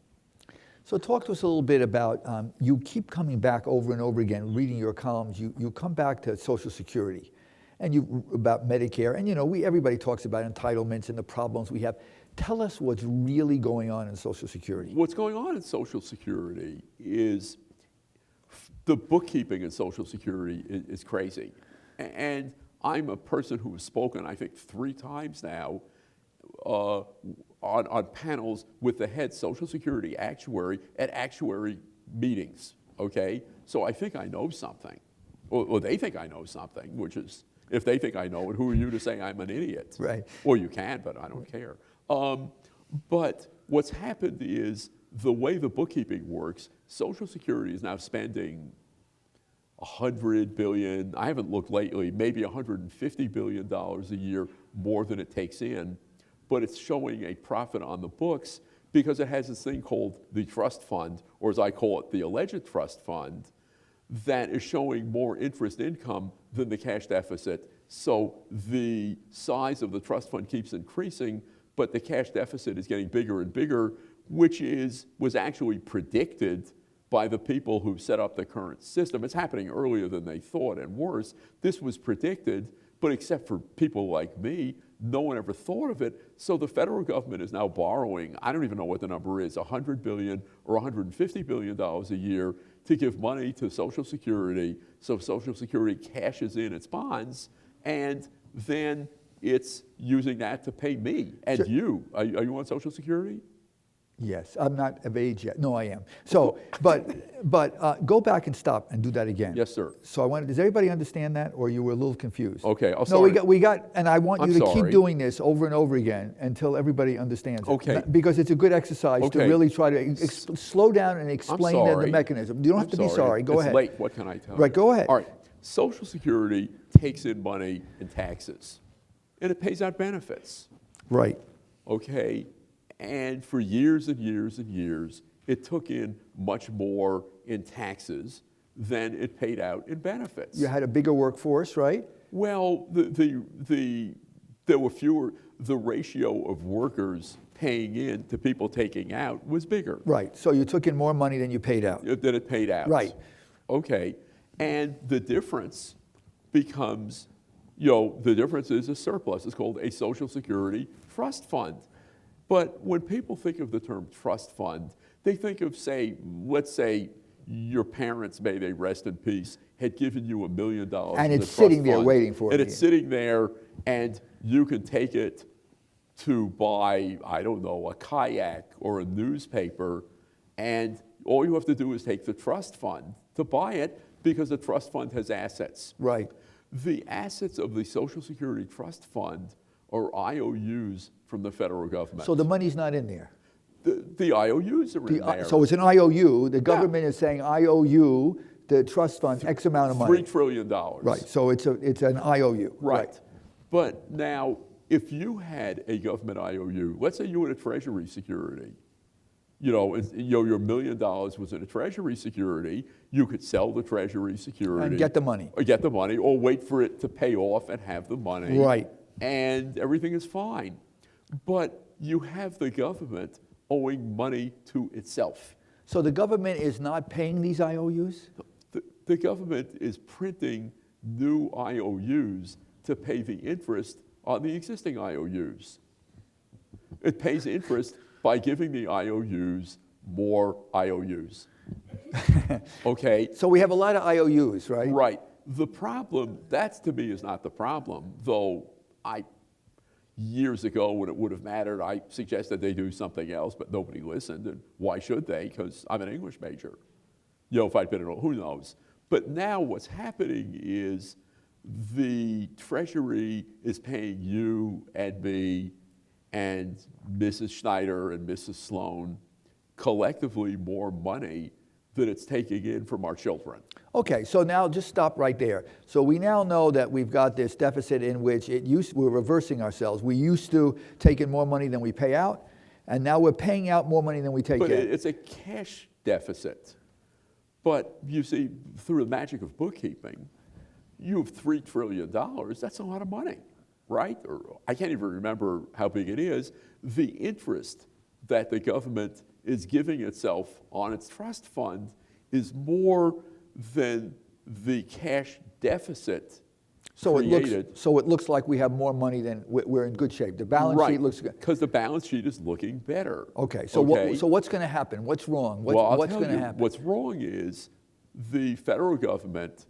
So talk to us a little bit about, you keep coming back over and over again, reading your columns, you come back to Social Security, and about Medicare, and everybody talks about entitlements and the problems we have. Tell us what's really going on in Social Security. What's going on in Social Security is the bookkeeping in Social Security is crazy. And I'm a person who has spoken, I think, 3 times now on panels with the head Social Security actuary at actuary meetings, okay? So I think I know something. Or they think I know something, which is, if they think I know it, who are you to say I'm an idiot? Right. Well, you can, but I don't care. But what's happened is the way the bookkeeping works, Social Security is now spending $100 billion, I haven't looked lately, maybe $150 billion a year more than it takes in, but it's showing a profit on the books because it has this thing called the trust fund, or as I call it, the alleged trust fund, that is showing more interest income than the cash deficit. So the size of the trust fund keeps increasing, but the cash deficit is getting bigger and bigger, which was actually predicted by the people who set up the current system. It's happening earlier than they thought, and worse. This was predicted, but except for people like me, no one ever thought of it. So the federal government is now borrowing, I don't even know what the number is, $100 billion or $150 billion a year to give money to Social Security, so Social Security cashes in its bonds, and then it's using that to pay me and So, you. Are you on Social Security? Yes, I'm not of age yet. No, I am. So, but go back and stop and do that again. Yes, sir. So does everybody understand that, or you were a little confused? Okay, I'll No, start. we got, and I want you to keep sorry. doing this over and over again until everybody understands it. Okay. Because it's a good exercise to Okay. really try to slow down and explain the sorry. mechanism. You don't have to be sorry. Go it's ahead. late. What can I tell you? Right, go ahead. All right. Social Security takes in money in taxes, and it pays out benefits. Right. Okay? And for years and years and years, it took in much more in taxes than it paid out in benefits. You had a bigger workforce, right? Well, there were fewer. The ratio of workers paying in to people taking out was bigger. Right. So you took in more money than you paid out. Than it paid out. Right. Okay. And the difference becomes, the difference is a surplus. It's called a Social Security trust fund. But when people think of the term trust fund, they think of, let's say your parents, may they rest in peace, had given you $1 million. And it's sitting there waiting for you. And you. it's sitting there, and you can take it to buy, I don't know, a kayak or a newspaper, and all you have to do is take the trust fund to buy it because the trust fund has assets. Right. The assets of the Social Security Trust Fund are IOUs from the federal government. So the money's not in there. The IOUs are in there. So it's an IOU. The government is saying, I owe you, the trust fund, X amount of money. $3 trillion. Right. So it's an IOU. Right. But now, if you had a government IOU, let's say you had a Treasury security, your $1 million was in a Treasury security, you could sell the Treasury security. And get the money. Or get the money, or wait for it to pay off and have the money. Right. And everything is fine. But you have the government owing money to itself. So the government is not paying these IOUs? The government is printing new IOUs to pay the interest on the existing IOUs. It pays interest by giving the IOUs more IOUs. Okay? So we have a lot of IOUs, right? Right. The problem, that to me is not the problem, though years ago when it would have mattered, I suggested they do something else, but nobody listened, and why should they? Because I'm an English major. If I'd been who knows? But now what's happening is the Treasury is paying you and me and Mrs. Schneider and Mrs. Sloan collectively more money than it's taking in from our children. Okay, so now just stop right there. So we now know that we've got this deficit in which we're reversing ourselves. We used to take in more money than we pay out, and now we're paying out more money than we take But in. it's a cash deficit. But you see, through the magic of bookkeeping, you have $3 trillion. That's a lot of money, right? Or I can't even remember how big it is. The interest that the government is giving itself on its trust fund is more than the cash deficit created. So it looks like we have more money than we're in good shape. The balance sheet looks good. Because the balance sheet is looking better. Okay, so what's going to happen? What's wrong? What's going to happen? What's wrong is the federal government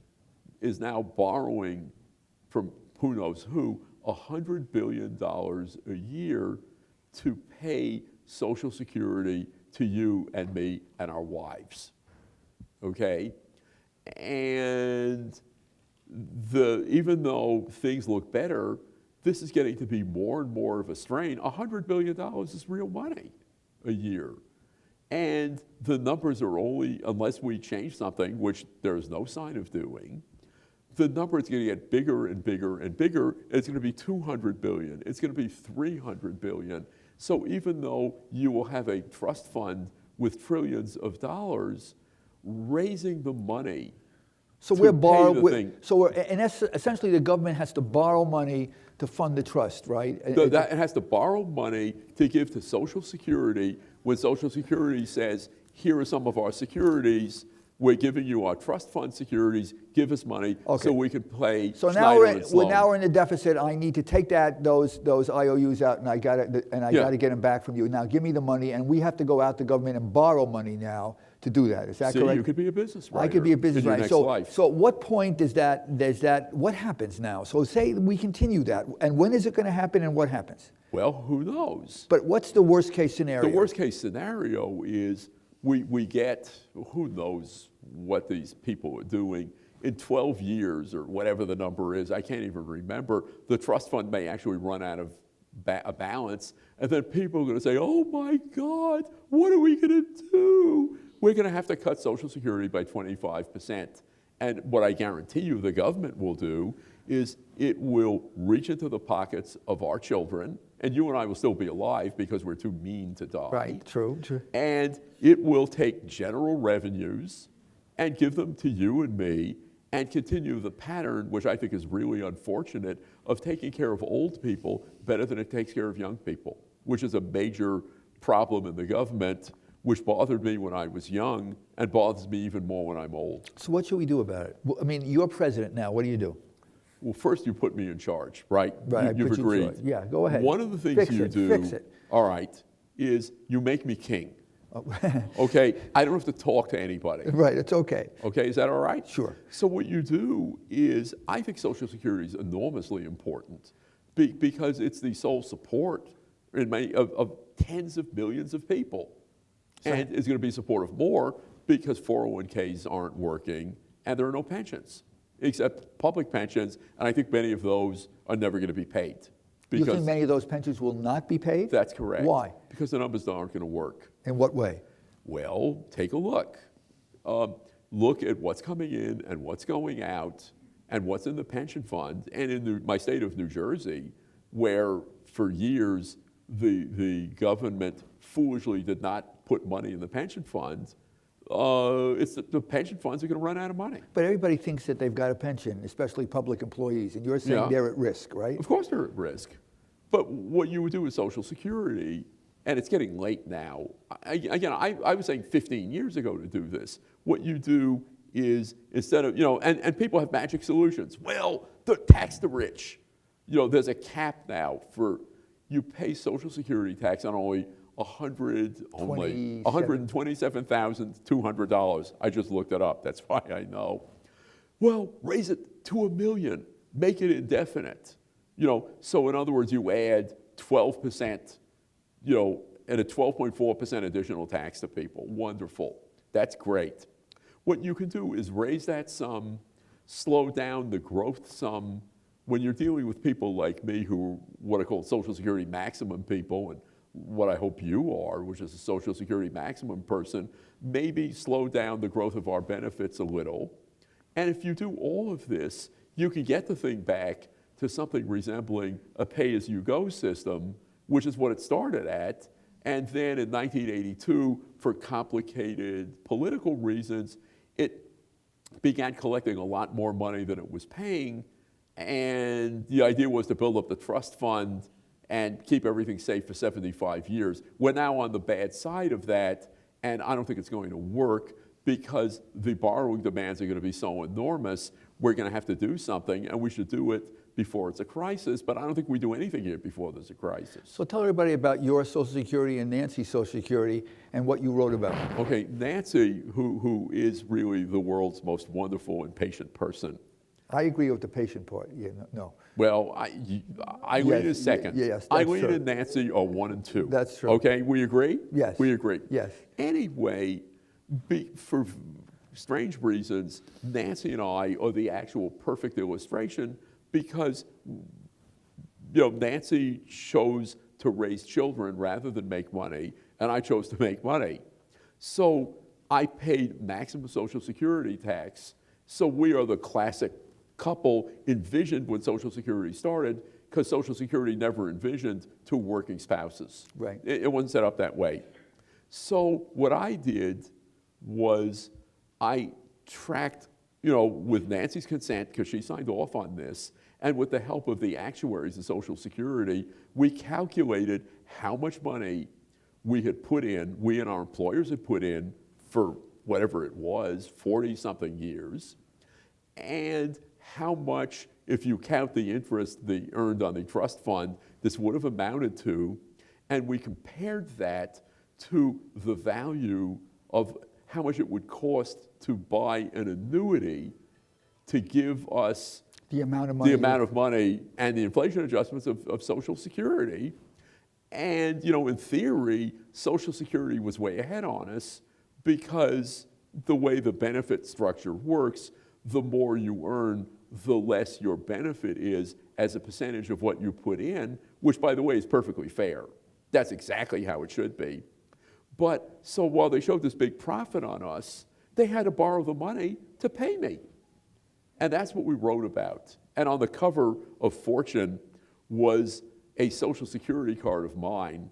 is now borrowing from who knows who $100 billion a year to pay Social Security to you and me and our wives. Okay? And even though things look better, this is getting to be more and more of a strain. $100 billion is real money a year. And the numbers are only, unless we change something, which there's no sign of doing, the number is going to get bigger and bigger and bigger. It's going to be $200 billion. It's going to be $300 billion. So even though you will have a trust fund with trillions of dollars, raising the money So we're borrowing. Essentially, the government has to borrow money to fund the trust, right? It has to borrow money to give to Social Security when Social Security says, here are some of our securities. We're giving you our trust fund securities. Give us money so we can play. So now we're in the deficit. I need to take those IOUs out, and I got to get them back from you. Now give me the money, and we have to go out to government and borrow money now to do that. Is that correct? You could be a business writer. I could be a business writer. Life. So at what point does that? What happens now? So say we continue that, and when is it going to happen, and what happens? Well, who knows? But what's the worst case scenario? The worst case scenario is we get, who knows what these people are doing, in 12 years or whatever the number is, I can't even remember, the trust fund may actually run out of a balance, and then people are going to say, oh my God, what are we going to do? We're going to have to cut Social Security by 25%. And what I guarantee you the government will do is it will reach into the pockets of our children, and you and I will still be alive because we're too mean to die. Right, true. And it will take general revenues and give them to you and me and continue the pattern, which I think is really unfortunate, of taking care of old people better than it takes care of young people, which is a major problem in the government, which bothered me when I was young and bothers me even more when I'm old. So what should we do about it? I mean, you're president now. What do you do? Well, first you put me in charge, right? Right, You've agreed. Yeah, go ahead. One of the things you do, fix it. all right, is you make me king. Okay, I don't have to talk to anybody. Right, it's okay. Okay, is that all right? Sure. So what you do is, I think Social Security is enormously important because it's the sole support of tens of millions of people. And it's going to be supportive more because 401ks aren't working and there are no pensions, except public pensions, and I think many of those are never going to be paid. You think many of those pensions will not be paid? That's correct. Why? Because the numbers aren't going to work. In what way? Well, take a look. Look at what's coming in and what's going out and what's in the pension fund. And in my state of New Jersey, where for years the government foolishly did not put money in the pension fund, the pension funds are going to run out of money. But everybody thinks that they've got a pension, especially public employees, and you're saying they're at risk, right? Of course they're at risk. But what you would do with Social Security, and it's getting late now, I was saying 15 years ago to do this. What you do is, instead of, and people have magic solutions. Well, tax the rich. There's a cap now for, you pay Social Security tax on only $127,200. I just looked it up. That's why I know. Well, raise it to $1 million. Make it indefinite. So in other words, you add 12%, and a 12.4% additional tax to people. Wonderful. That's great. What you can do is raise that sum, slow down the growth sum. When you're dealing with people like me who are what I call Social Security maximum people, and what I hope you are, which is a Social Security maximum person, maybe slow down the growth of our benefits a little. And if you do all of this, you can get the thing back to something resembling a pay-as-you-go system, which is what it started at. And then in 1982, for complicated political reasons, it began collecting a lot more money than it was paying, and the idea was to build up the trust fund and keep everything safe for 75 years. We're now on the bad side of that, and I don't think it's going to work because the borrowing demands are going to be so enormous. We're going to have to do something, and we should do it before it's a crisis, but I don't think we do anything here before there's a crisis. So tell everybody about your Social Security and Nancy's Social Security and what you wrote about. Okay, Nancy, who is really the world's most wonderful and patient person. I agree with the patient part. Yeah, no. Well, Eileen is second. Yes, that's Eileen true. and Nancy are 1 and 2. That's true. Okay, we agree? Yes. We agree. Yes. Anyway, for strange reasons, Nancy and I are the actual perfect illustration because Nancy chose to raise children rather than make money, and I chose to make money. So I paid maximum Social Security tax. So we are the classic couple envisioned when Social Security started, because Social Security never envisioned 2 working spouses. Right. It wasn't set up that way. So what I did was I tracked, with Nancy's consent, because she signed off on this, and with the help of the actuaries of Social Security, we calculated how much money we had put in, we and our employers had put in for whatever it was, 40-something years, and how much, if you count the interest they earned on the trust fund, this would have amounted to, and we compared that to the value of how much it would cost to buy an annuity to give us The amount of money. And the inflation adjustments of Social Security. And, in theory, Social Security was way ahead on us because the way the benefit structure works, the more you earn, the less your benefit is as a percentage of what you put in, which, by the way, is perfectly fair. That's exactly how it should be. But so while they showed this big profit on us, they had to borrow the money to pay me. And that's what we wrote about. And on the cover of Fortune was a Social Security card of mine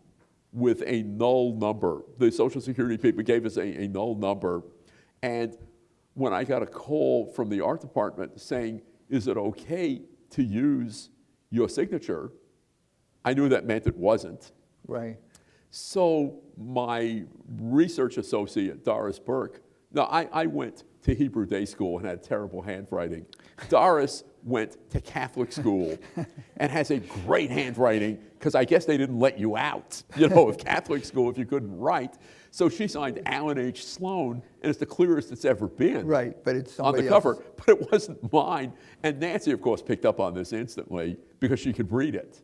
with a null number. The Social Security people gave us a null number. And when I got a call from the art department saying, is it okay to use your signature? I knew that meant it wasn't. Right. So my research associate, Doris Burke, now I went to Hebrew day school and had terrible handwriting. Doris went to Catholic school and has a great handwriting because I guess they didn't let you out, of Catholic school if you couldn't write. So she signed Allan H. Sloan, and it's the clearest it's ever been. Right, but it's on the somebody cover, else's. but it wasn't mine. And Nancy, of course, picked up on this instantly because she could read it.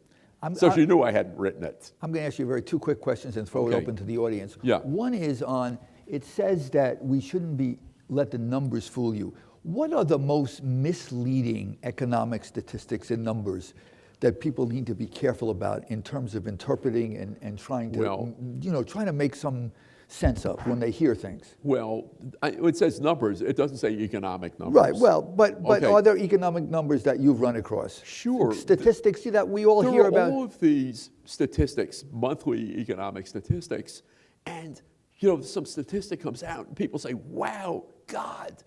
So she knew I hadn't written it. I'm going to ask you 2 quick questions and throw it Okay. open to the audience. Yeah. One is on, it says that we shouldn't let the numbers fool you. What are the most misleading economic statistics and numbers that people need to be careful about in terms of interpreting and trying to, trying to make some sense of when they hear things? Well, it says numbers. It doesn't say economic numbers. Right, well, but Okay. are there economic numbers that you've run across? Sure. Statistics that we all There hear are about? all of these statistics, monthly economic statistics, and some statistic comes out and people say, wow, God,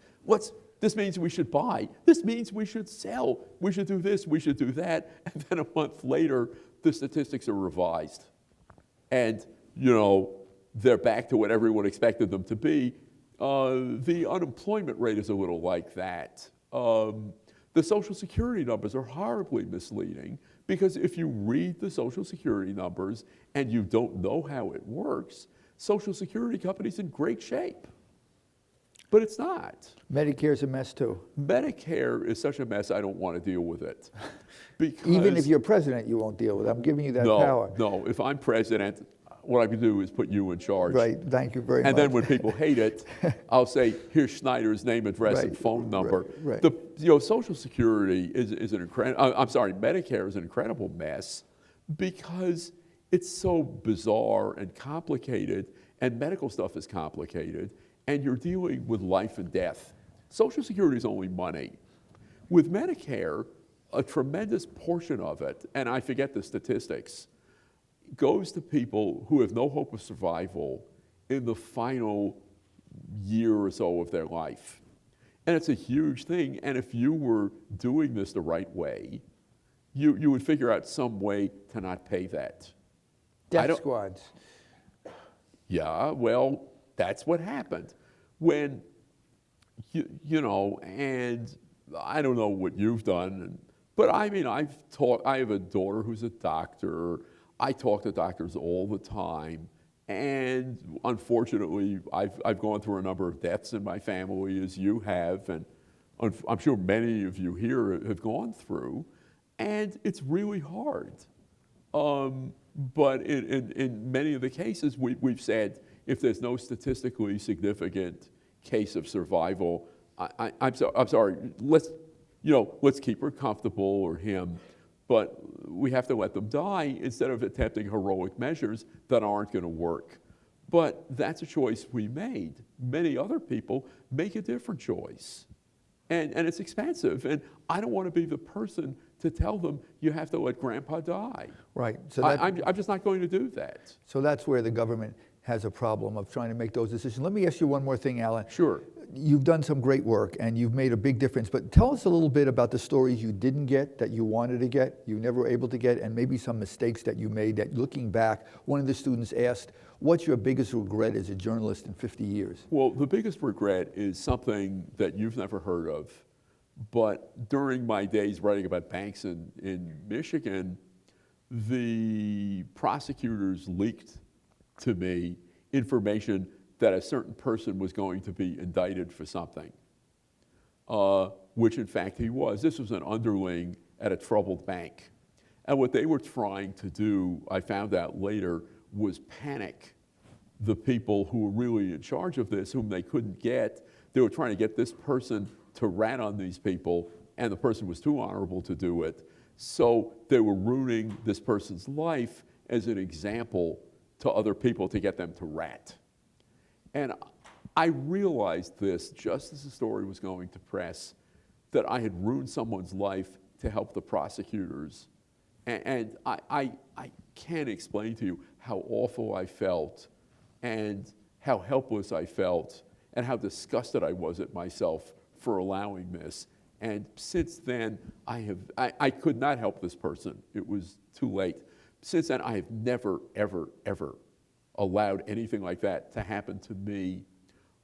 this means we should buy. This means we should sell. We should do this, we should do that. And then a month later, the statistics are revised. And, they're back to what everyone expected them to be. The unemployment rate is a little like that. The Social Security numbers are horribly misleading because if you read the Social Security numbers and you don't know how it works, Social Security companies in great shape. But it's not. Medicare's a mess too. Medicare is such a mess, I don't want to deal with it. Because Even if you're president, you won't deal with it. I'm giving you that power. No, if I'm president, what I can do is put you in charge. Right, thank you very much. And then when people hate it, I'll say, here's Schneider's name, address, and phone number. Right. Social Security is an incredible, Medicare is an incredible mess because it's so bizarre and complicated, and medical stuff is complicated, and you're dealing with life and death. Social Security is only money. With Medicare, a tremendous portion of it, and I forget the statistics, goes to people who have no hope of survival in the final year or so of their life. And it's a huge thing. And if you were doing this the right way, you would figure out some way to not pay that. Death squads. Yeah, well, that's what happened. When, you know, and I don't know what you've done, but I mean, I have a daughter who's a doctor. I talk to doctors all the time. And unfortunately, I've gone through a number of deaths in my family, as you have, and I'm sure many of you here have gone through. And it's really hard. But in many of the cases, we've said, if there's no statistically significant case of survival, I'm sorry, let's keep her comfortable, or him, but we have to let them die instead of attempting heroic measures that aren't going to work. But that's a choice we made. Many other people make a different choice. And it's expensive. And I don't want to be the person to tell them, you have to let grandpa die. Right. So I'm just not going to do that. So that's where the government has a problem of trying to make those decisions. Let me ask you one more thing, Allan. Sure. You've done some great work and you've made a big difference, but tell us a little bit about the stories you didn't get, that you wanted to get, you never were able to get, and maybe some mistakes that you made that, looking back, one of the students asked, what's your biggest regret as a journalist in 50 years? Well, the biggest regret is something that you've never heard of, but during my days writing about banks in Michigan, the prosecutors leaked to me information that a certain person was going to be indicted for something, which in fact he was. This was an underling at a troubled bank. And what they were trying to do, I found out later, was panic the people who were really in charge of this, whom they couldn't get. They were trying to get this person to rat on these people, and the person was too honorable to do it. So they were ruining this person's life as an example to other people to get them to rat. And I realized this just as the story was going to press, that I had ruined someone's life to help the prosecutors. And I can't explain to you how awful I felt and how helpless I felt and how disgusted I was at myself for allowing this. And since then, I could not help this person. It was too late. Since then, I have never, ever, ever allowed anything like that to happen to me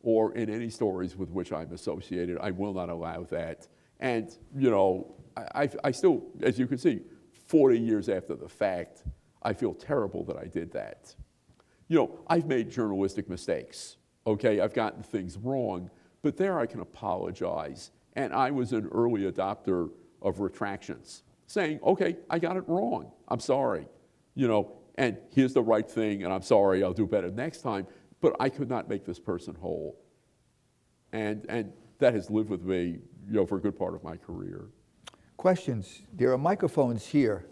or in any stories with which I'm associated. I will not allow that. And, you know, I still, as you can see, 40 years after the fact, I feel terrible that I did that. You know, I've made journalistic mistakes, okay? I've gotten things wrong, but there I can apologize. And I was an early adopter of retractions, saying, okay, I got it wrong. I'm sorry, you know, and here's the right thing, and I'm sorry, I'll do better next time. But I could not make this person whole. And that has lived with me, you know, for a good part of my career. Questions? There are microphones here.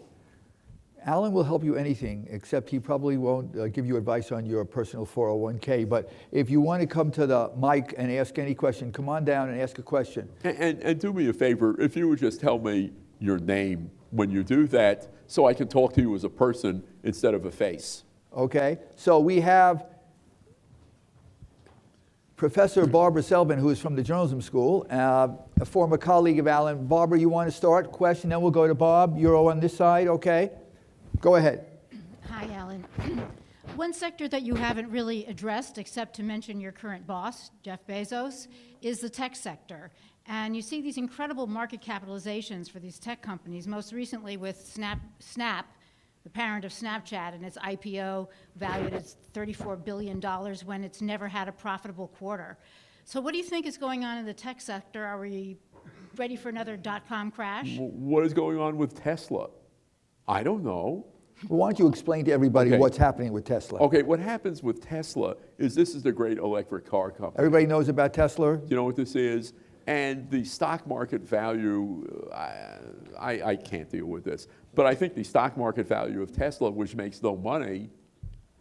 Allan will help you anything, except he probably won't give you advice on your personal 401k. But if you want to come to the mic and ask any question, come on down and ask a question. And do me a favor, if you would just tell me your name when you do that, so I can talk to you as a person instead of a face. Okay, so we have Professor Barbara Selvin, who is from the journalism school, a former colleague of Allan. Barbara, you want to start? Question, then we'll go to Bob. You're on this side, okay? Go ahead. Hi, Allan. One sector that you haven't really addressed, except to mention your current boss, Jeff Bezos, is the tech sector. And you see these incredible market capitalizations for these tech companies, most recently with Snap, the parent of Snapchat, and its IPO valued at $34 billion when it's never had a profitable quarter. So what do you think is going on in the tech sector? Are we ready for another dot-com crash? What is going on with Tesla? I don't know. Well, why don't you explain to everybody what's happening with Tesla? Okay, what happens with Tesla is this is the great electric car company. Everybody knows about Tesla? Do you know what this is? And the stock market value, I can't deal with this, but I think the stock market value of Tesla, which makes no money,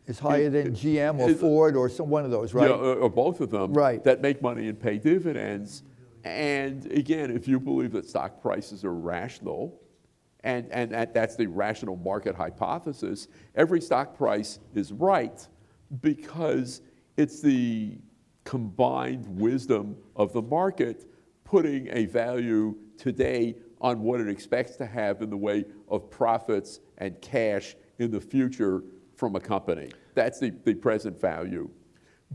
is higher than GM or Ford or one of those, right? Yeah, or both of them, right, that make money and pay dividends. And again, if you believe that stock prices are rational, and that's the rational market hypothesis, every stock price is right because it's the combined wisdom of the market putting a value today on what it expects to have in the way of profits and cash in the future from a company. That's the present value.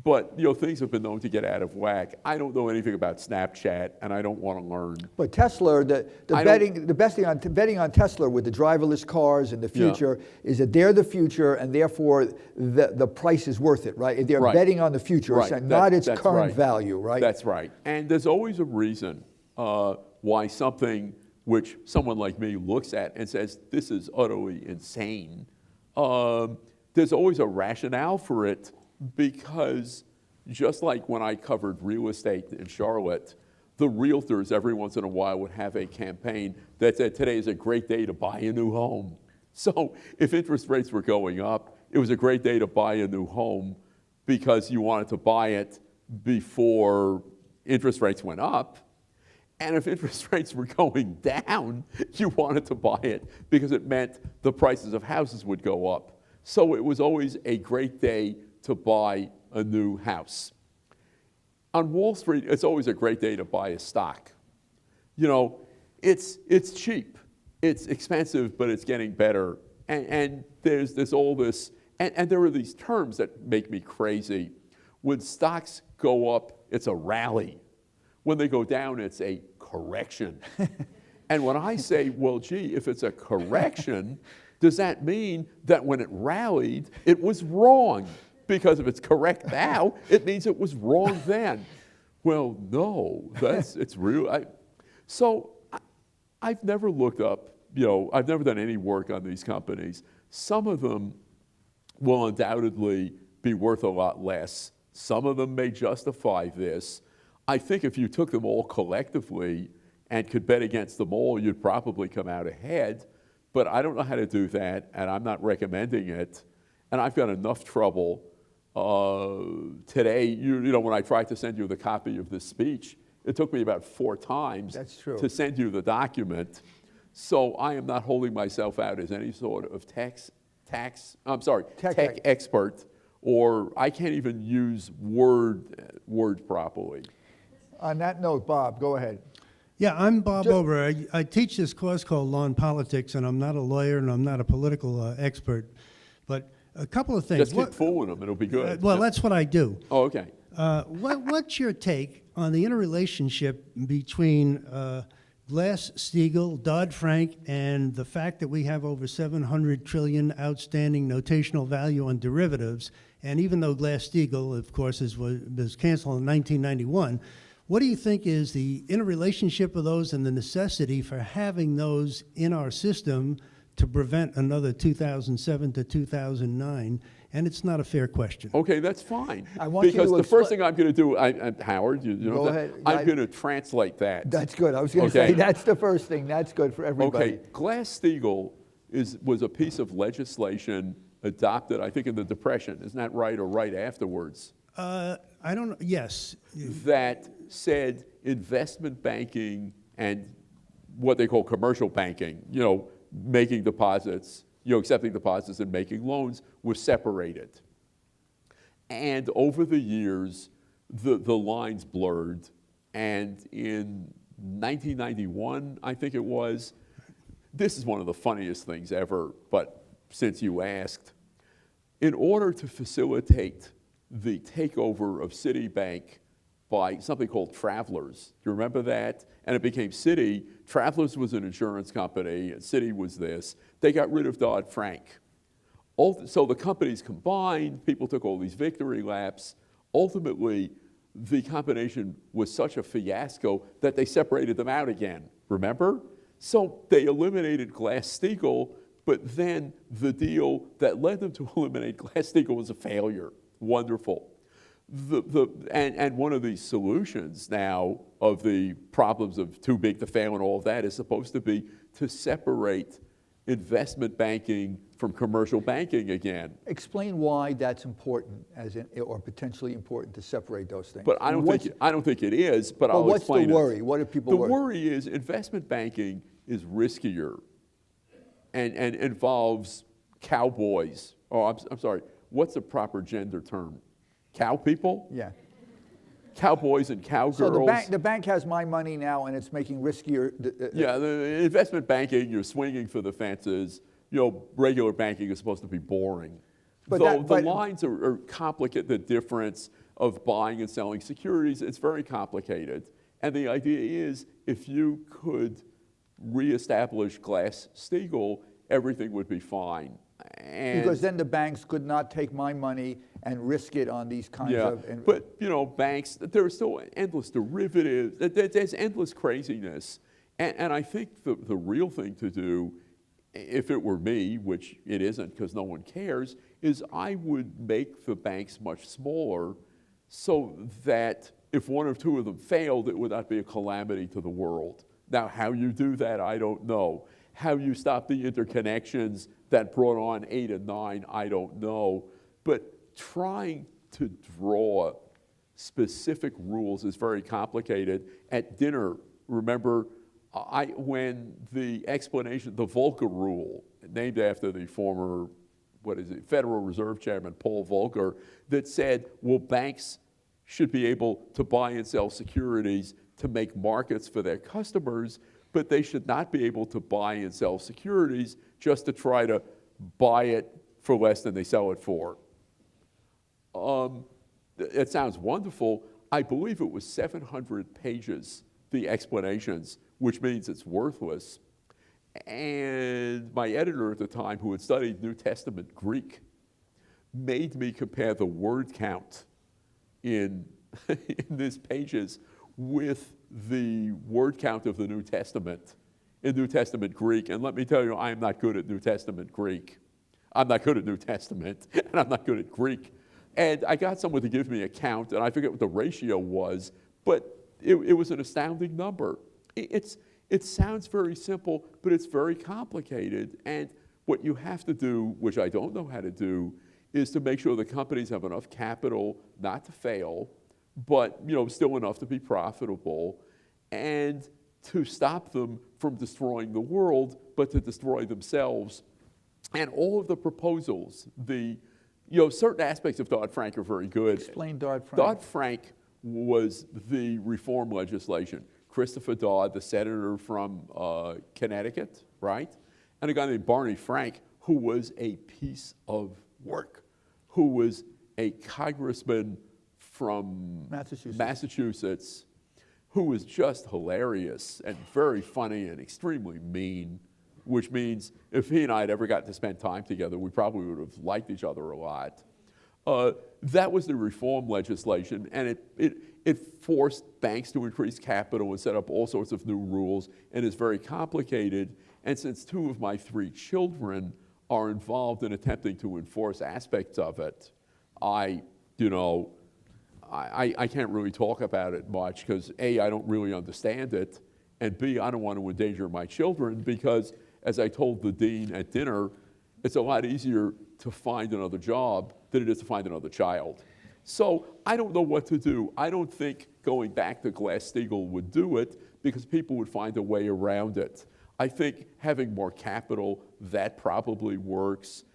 But things have been known to get out of whack. I don't know anything about Snapchat, and I don't want to learn. But Tesla, the best thing on betting on Tesla with the driverless cars and the future is that they're the future, and therefore the price is worth it, right? They're betting on the future, not its current value, right? That's right. And there's always a reason why something which someone like me looks at and says, this is utterly insane. There's always a rationale for it, because just like when I covered real estate in Charlotte, the realtors every once in a while would have a campaign that said, today is a great day to buy a new home. So if interest rates were going up, it was a great day to buy a new home because you wanted to buy it before interest rates went up. And if interest rates were going down, you wanted to buy it because it meant the prices of houses would go up. So it was always a great day to buy a new house. On Wall Street, it's always a great day to buy a stock. It's cheap, it's expensive, but it's getting better. And there's all this, and there are these terms that make me crazy. When stocks go up, it's a rally. When they go down, it's a correction. And when I say, well, gee, if it's a correction, does that mean that when it rallied, it was wrong? Because if it's correct now, it means it was wrong then. Well, no, it's real. I've never looked up, I've never done any work on these companies. Some of them will undoubtedly be worth a lot less. Some of them may justify this. I think if you took them all collectively and could bet against them all, you'd probably come out ahead. But I don't know how to do that, and I'm not recommending it. And I've got enough trouble. Today, when I tried to send you the copy of this speech, it took me about 4 times to send you the document. So I am not holding myself out as any sort of tech expert, or I can't even use Word properly. On that note, Bob, go ahead. Yeah, I'm Bob Ober. I teach this course called Law and Politics, and I'm not a lawyer and I'm not a political expert, but a couple of things. Just keep fooling them, it'll be good. That's what I do. Oh, okay. What's your take on the interrelationship between Glass-Steagall, Dodd-Frank, and the fact that we have over $700 trillion outstanding notational value on derivatives? And even though Glass-Steagall, of course, was canceled in 1991, what do you think is the interrelationship of those and the necessity for having those in our system to prevent another 2007 to 2009? And it's not a fair question. Okay, that's fine. Because the first thing I'm going to do, Howard, go ahead. I'm going to translate that. That's good. I was going to say that's the first thing. That's good for everybody. Okay, Glass-Steagall was a piece of legislation adopted, I think, in the Depression. Isn't that right, or right afterwards? I don't know. Yes. That said investment banking and what they call commercial banking, making deposits, accepting deposits and making loans, was separated. And over the years, the lines blurred. And in 1991, I think it was, this is one of the funniest things ever, but since you asked, in order to facilitate the takeover of Citibank by something called Travelers. Do you remember that? And it became Citi. Travelers was an insurance company, and Citi was this. They got rid of Dodd-Frank. So the companies combined, people took all these victory laps. Ultimately, the combination was such a fiasco that they separated them out again, remember? So they eliminated Glass-Steagall, but then the deal that led them to eliminate Glass-Steagall was a failure. Wonderful. And one of the solutions now of the problems of too big to fail and all of that is supposed to be to separate investment banking from commercial banking again. Explain why that's important, or potentially important, to separate those things. But I don't think it is. But I'll explain it. What's the worry? What do people worry? The worry is investment banking is riskier, and involves cowboys. Oh, I'm sorry. What's the proper gender term? Cow people? Yeah. cowboys and cowgirls. So the bank has my money now, and it's making riskier. Yeah, the investment banking, you're swinging for the fences. You know, regular banking is supposed to be boring. But the lines are complicated. The difference of buying and selling securities, it's very complicated. And the idea is, if you could reestablish Glass-Steagall, everything would be fine. And because then the banks could not take my money and risk it on these kinds of. But you know, banks, there's still endless derivatives. There's endless craziness. And I think the real thing to do, if it were me, which it isn't because no one cares, is I would make the banks much smaller so that if one or two of them failed, it would not be a calamity to the world. Now, how you do that, I don't know. How you stop the interconnections that brought on 8 and 9, I don't know. But trying to draw specific rules is very complicated. At dinner, remember, when the explanation, the Volcker rule, named after the former, Federal Reserve Chairman Paul Volcker, that said, well, banks should be able to buy and sell securities to make markets for their customers, but they should not be able to buy and sell securities just to try to buy it for less than they sell it for. It sounds wonderful. I believe it was 700 pages, the explanations, which means it's worthless. And my editor at the time, who had studied New Testament Greek, made me compare the word count in these pages with the word count of the New Testament in New Testament Greek. And let me tell you, I am not good at New Testament Greek. I'm not good at New Testament, and I'm not good at Greek. And I got someone to give me a count, and I forget what the ratio was, but it was an astounding number. It sounds very simple, but it's very complicated. And what you have to do, which I don't know how to do, is to make sure the companies have enough capital not to fail, but still enough to be profitable, and to stop them from destroying the world, but to destroy themselves. And all of the proposals, certain aspects of Dodd-Frank are very good. Explain Dodd-Frank. Dodd-Frank was the reform legislation. Christopher Dodd, the senator from Connecticut, right? And a guy named Barney Frank, who was a piece of work, who was a congressman from Massachusetts, who was just hilarious and very funny and extremely mean, which means if he and I had ever gotten to spend time together, we probably would have liked each other a lot. That was the reform legislation, and it forced banks to increase capital and set up all sorts of new rules, and it's very complicated. And since 2 of my 3 children are involved in attempting to enforce aspects of it, I can't really talk about it much because A, I don't really understand it, and B, I don't want to endanger my children because, as I told the dean at dinner, it's a lot easier to find another job than it is to find another child. So I don't know what to do. I don't think going back to Glass-Steagall would do it because people would find a way around it. I think having more capital, that probably works.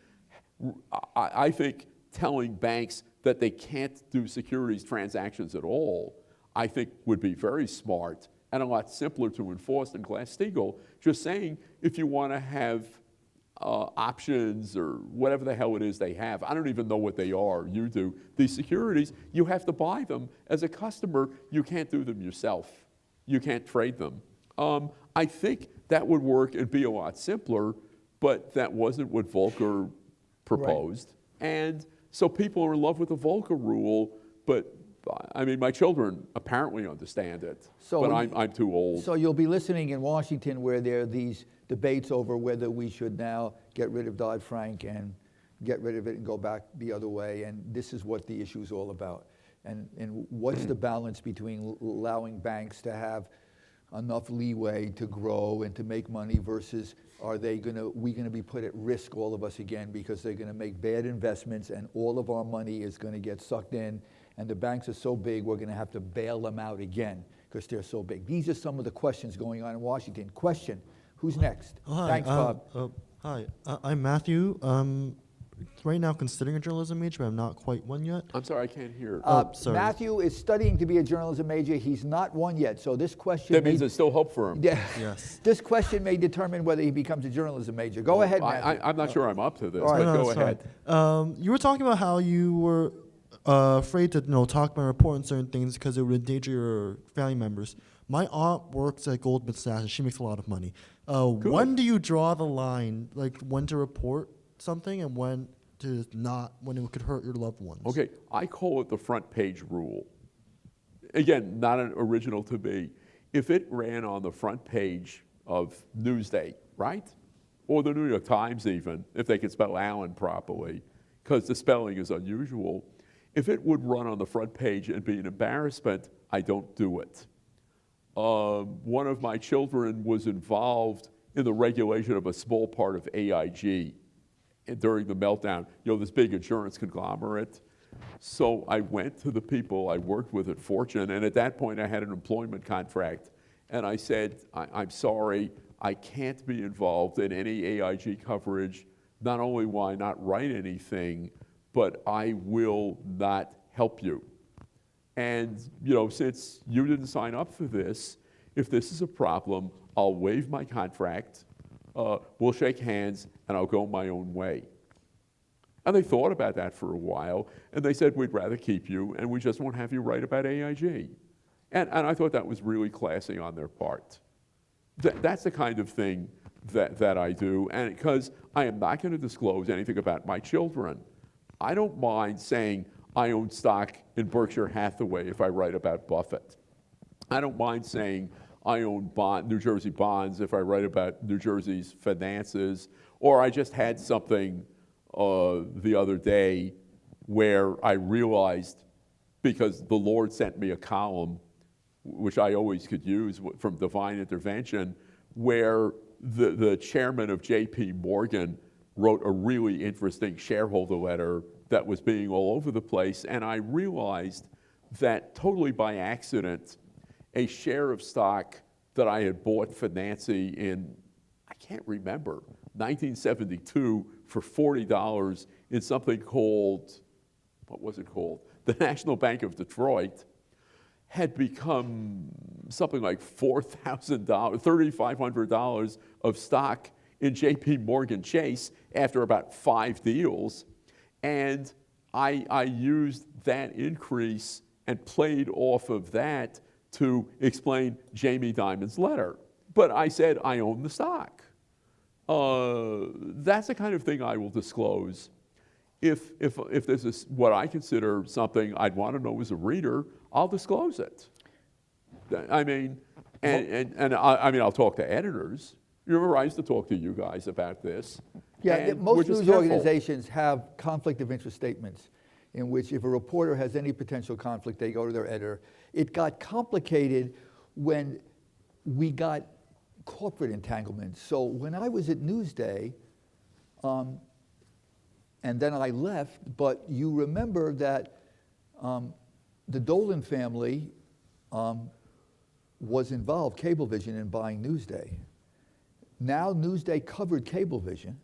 I think telling banks that they can't do securities transactions at all, I think would be very smart and a lot simpler to enforce than Glass-Steagall. Just saying, if you want to have options or whatever the hell it is they have, I don't even know what they are, you do. These securities, you have to buy them. As a customer, you can't do them yourself. You can't trade them. I think that would work and be a lot simpler, but that wasn't what Volcker proposed. Right. And so people are in love with the Volcker rule, but I mean, my children apparently understand it, but I'm too old. So you'll be listening in Washington where there are these debates over whether we should now get rid of Dodd-Frank and get rid of it and go back the other way, and this is what the issue is all about. And what's the balance between allowing banks to have enough leeway to grow and to make money versus are we going to be put at risk, all of us again, because they're going to make bad investments and all of our money is going to get sucked in, and the banks are so big we're going to have to bail them out again because they're so big. These are some of the questions going on in Washington. Question, who's next? Hi, Thanks, Bob. Hi, I'm Matthew. right now considering a journalism major, but I'm not quite one yet. I'm sorry, I can't hear. Sorry. Matthew is studying to be a journalism major. He's not one yet, so this question That means there's still hope for him. yeah, Yes. this question may determine whether he becomes a journalism major. Go ahead, Matthew. I'm not sure I'm up to this, All right. but No, go it's ahead. fine. You were talking about how you were afraid to talk about or report on certain things because it would endanger your family members. My aunt works at Goldman Sachs and she makes a lot of money. When do you draw the line, like when to report something and when to not, when it could hurt your loved ones? Okay, I call it the front page rule. Again, not an original to me. If it ran on the front page of Newsday, right? Or the New York Times even, if they could spell Allen properly, because the spelling is unusual. If it would run on the front page and be an embarrassment, I don't do it. One of my children was involved in the regulation of a small part of AIG during the meltdown, this big insurance conglomerate. So I went to the people I worked with at Fortune, and at that point I had an employment contract. And I said, I'm sorry, I can't be involved in any AIG coverage. Not only will I not write anything, but I will not help you. And since you didn't sign up for this, if this is a problem, I'll waive my contract, we'll shake hands, and I'll go my own way. And they thought about that for a while, and they said, we'd rather keep you, and we just won't have you write about AIG. And I thought that was really classy on their part. That's the kind of thing that I do, and because I am not going to disclose anything about my children. I don't mind saying I own stock in Berkshire Hathaway if I write about Buffett. I don't mind saying I own New Jersey bonds if I write about New Jersey's finances, or I just had something the other day where I realized, because the Lord sent me a column, which I always could use from Divine Intervention, where the chairman of J.P. Morgan wrote a really interesting shareholder letter that was being all over the place, and I realized that totally by accident, a share of stock that I had bought for Nancy in, I can't remember, 1972 for $40 in something called, what was it called? The National Bank of Detroit, had become something like $4,000, $3,500 of stock in J.P. Morgan Chase after about 5 deals. And I used that increase and played off of that to explain Jamie Dimon's letter. But I said I own the stock. That's the kind of thing I will disclose. If this is what I consider something I'd want to know as a reader, I'll disclose it. I mean, I'll talk to editors. You remember I used to talk to you guys about this. Yeah, most we're just news careful. organizations have conflict of interest statements in which if a reporter has any potential conflict, they go to their editor. It got complicated when we got corporate entanglements. So when I was at Newsday, and then I left, but you remember that the Dolan family was involved, Cablevision, in buying Newsday. Now Newsday covered Cablevision,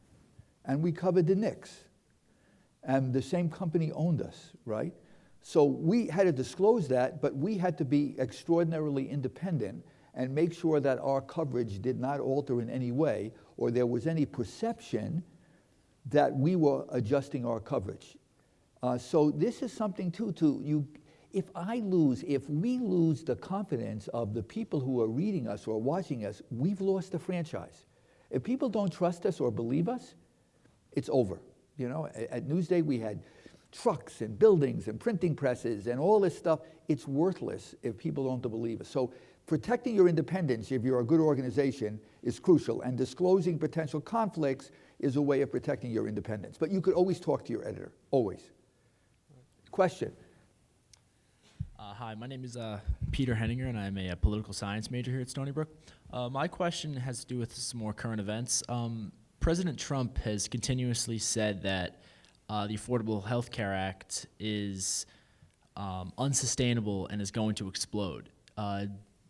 and we covered the Knicks. And the same company owned us, right? So we had to disclose that, but we had to be extraordinarily independent and make sure that our coverage did not alter in any way, or there was any perception that we were adjusting our coverage. So this is something too, if we lose the confidence of the people who are reading us or watching us, we've lost the franchise. If people don't trust us or believe us, it's over. At Newsday we had trucks and buildings and printing presses and all this stuff. It's worthless if people don't believe us. So protecting your independence, if you're a good organization, is crucial, and disclosing potential conflicts is a way of protecting your independence. But you could always talk to your editor, always. Question? Hi, my name is Peter Henninger, and I'm a political science major here at Stony Brook. My question has to do with some more current events. President Trump has continuously said that the Affordable Health Care Act is unsustainable and is going to explode.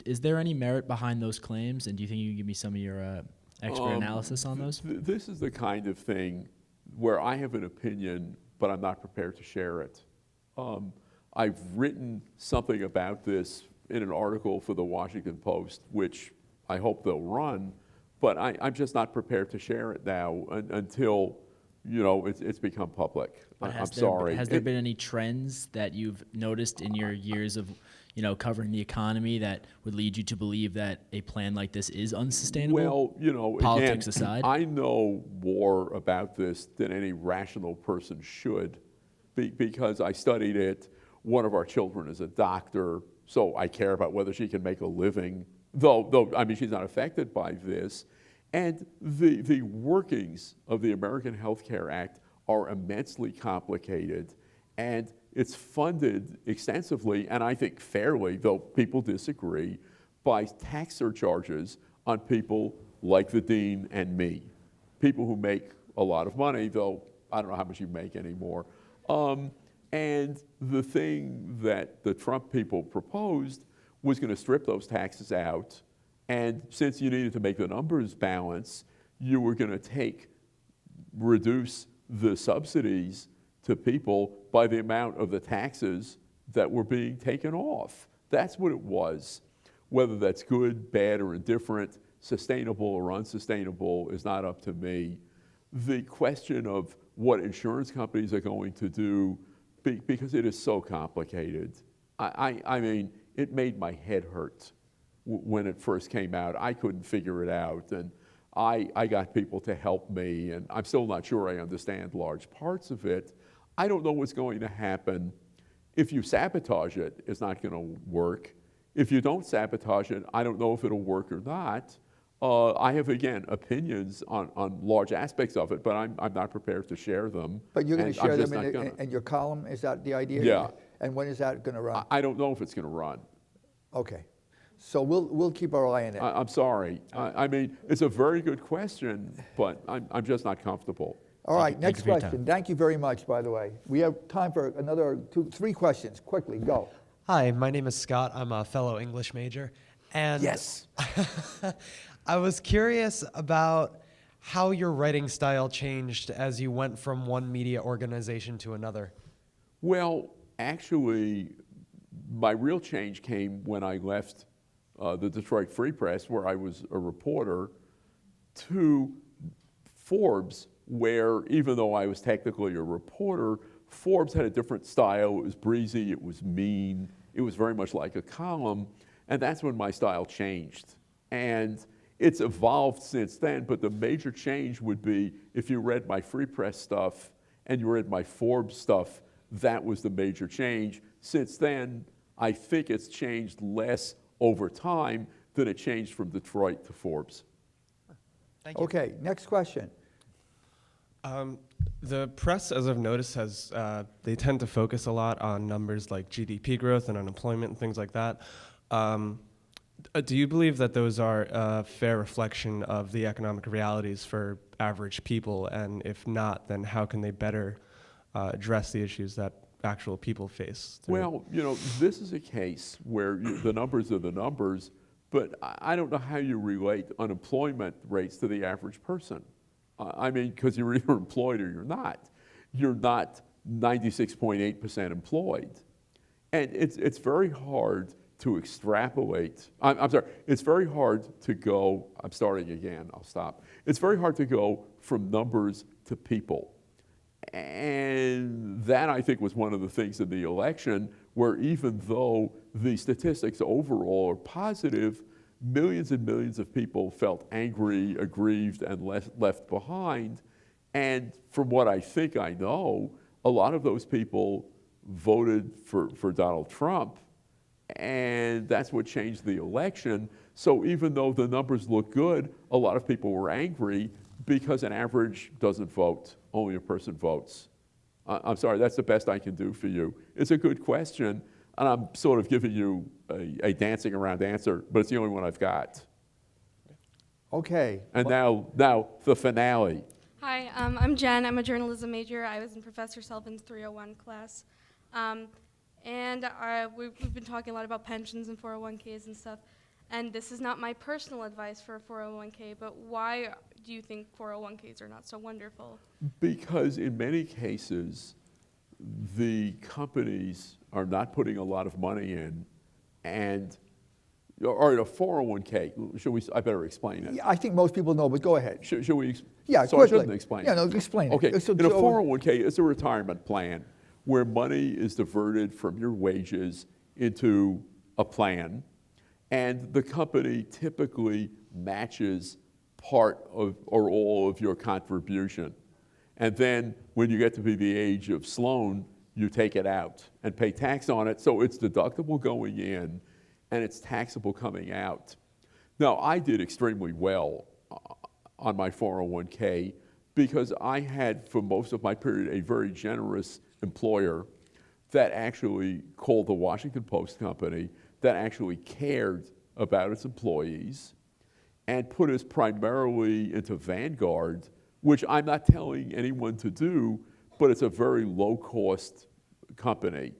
Is there any merit behind those claims, and do you think you can give me some of your expert analysis on those? This is the kind of thing where I have an opinion, but I'm not prepared to share it. I've written something about this in an article for the Washington Post, which I hope they'll run, but I'm just not prepared to share it now until, you know, it's become public. But I'm sorry. Has there been any trends that you've noticed in your years of, you know, covering the economy that would lead you to believe that a plan like this is unsustainable? Well, you know, Politics again, aside? I know more about this than any rational person should because I studied it. One of our children is a doctor, so I care about whether she can make a living, though I mean, she's not affected by this. And the workings of the American Health Care Act are immensely complicated, and it's funded extensively, and I think fairly, though people disagree, by tax surcharges on people like the dean and me, people who make a lot of money, though I don't know how much you make anymore. And the thing that the Trump people proposed was going to strip those taxes out, and since you needed to make the numbers balance, you were going to reduce the subsidies to people by the amount of the taxes that were being taken off. That's what it was. Whether that's good, bad, or indifferent, sustainable or unsustainable is not up to me. The question of what insurance companies are going to do, because it is so complicated, I mean, it made my head hurt when it first came out. I couldn't figure it out, and I got people to help me, and I'm still not sure I understand large parts of it. I don't know what's going to happen. If you sabotage it, it's not going to work. If you don't sabotage it, I don't know if it'll work or not. I have, again, opinions on large aspects of it, but I'm not prepared to share them. But you're going to and share I'm just them not gonna. in your column? Is that the idea? Yeah. And when is that going to run? I don't know if it's going to run. Okay. So we'll keep our eye on it. I'm sorry. I mean, it's a very good question, but I'm just not comfortable. All right, next you for your question. time. Thank you very much, by the way. We have time for another three questions. Quickly, go. Hi, my name is Scott. I'm a fellow English major. And Yes. I was curious about how your writing style changed as you went from one media organization to another. Well, actually, my real change came when I left the Detroit Free Press, where I was a reporter, to Forbes, where even though I was technically a reporter, Forbes had a different style. It was breezy, it was mean, it was very much like a column, and that's when my style changed. And it's evolved since then, but the major change would be if you read my Free Press stuff and you read my Forbes stuff, that was the major change. Since then, I think it's changed less over time than it changed from Detroit to Forbes. Thank you. Okay, next question. The press, as I've noticed, they tend to focus a lot on numbers like GDP growth and unemployment and things like that. Do you believe that those are a fair reflection of the economic realities for average people? And if not, then how can they better address the issues that actual people face? Well, you know, this is a case where the numbers are the numbers, but I don't know how you relate unemployment rates to the average person. I mean, because you're either employed or you're not. You're not 96.8% employed. And it's very hard to extrapolate. I'm sorry, it's very hard to go, I'm starting again, I'll stop. It's very hard to go from numbers to people. And that, I think, was one of the things in the election where even though the statistics overall are positive, millions and millions of people felt angry, aggrieved, and left behind. And from what I think I know, a lot of those people voted for Donald Trump, and that's what changed the election. So even though the numbers look good, a lot of people were angry because an average doesn't vote, only a person votes. I'm sorry, that's the best I can do for you. It's a good question, and I'm sort of giving you a dancing around answer, but it's the only one I've got. Okay. And now the finale. Hi, I'm Jen. I'm a journalism major. I was in Professor Sullivan's 301 class. We've been talking a lot about pensions and 401ks and stuff. And this is not my personal advice for a 401k, but why do you think 401ks are not so wonderful? Because in many cases, the companies are not putting a lot of money in, and or in a 401k. Should we? I better explain it. Yeah, I think most people know, but go ahead. Should we? Yeah, so quickly. I shouldn't explain. Yeah, it. no, explain Okay. it. So, In a 401k, it's a retirement plan where money is diverted from your wages into a plan, and the company typically matches part of or all of your contribution. And then when you get to be the age of Sloan, you take it out and pay tax on it. So it's deductible going in and it's taxable coming out. Now, I did extremely well on my 401k because I had, for most of my period, a very generous employer that actually called the Washington Post Company, that actually cared about its employees and put us primarily into Vanguard, which I'm not telling anyone to do, but it's a very low-cost company.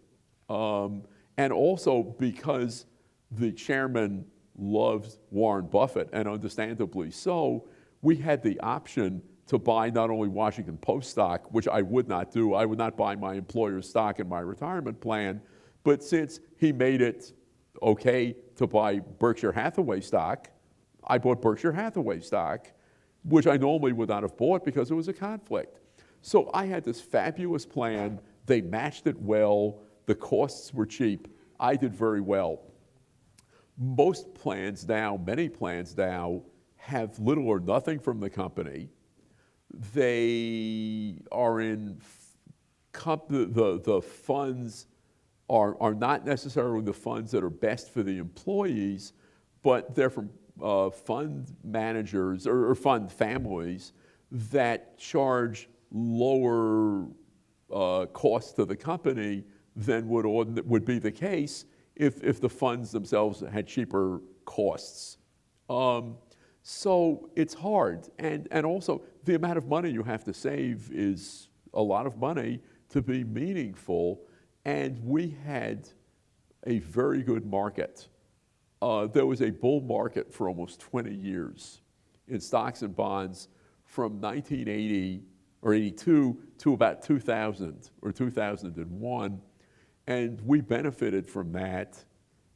And also because the chairman loves Warren Buffett, and understandably so, we had the option to buy not only Washington Post stock, which I would not do. I would not buy my employer's stock in my retirement plan. But since he made it okay to buy Berkshire Hathaway stock, I bought Berkshire Hathaway stock, which I normally would not have bought because it was a conflict. So I had this fabulous plan. They matched it well. The costs were cheap. I did very well. Most plans now, many plans now, have little or nothing from the company. They are in, the funds are not necessarily the funds that are best for the employees, but they're from fund managers or fund families that charge lower costs to the company than would be the case if the funds themselves had cheaper costs. So it's hard. And also, the amount of money you have to save is a lot of money to be meaningful. And we had a very good market. There was a bull market for almost 20 years in stocks and bonds from 1980 or 82 to about 2000 or 2001. And we benefited from that.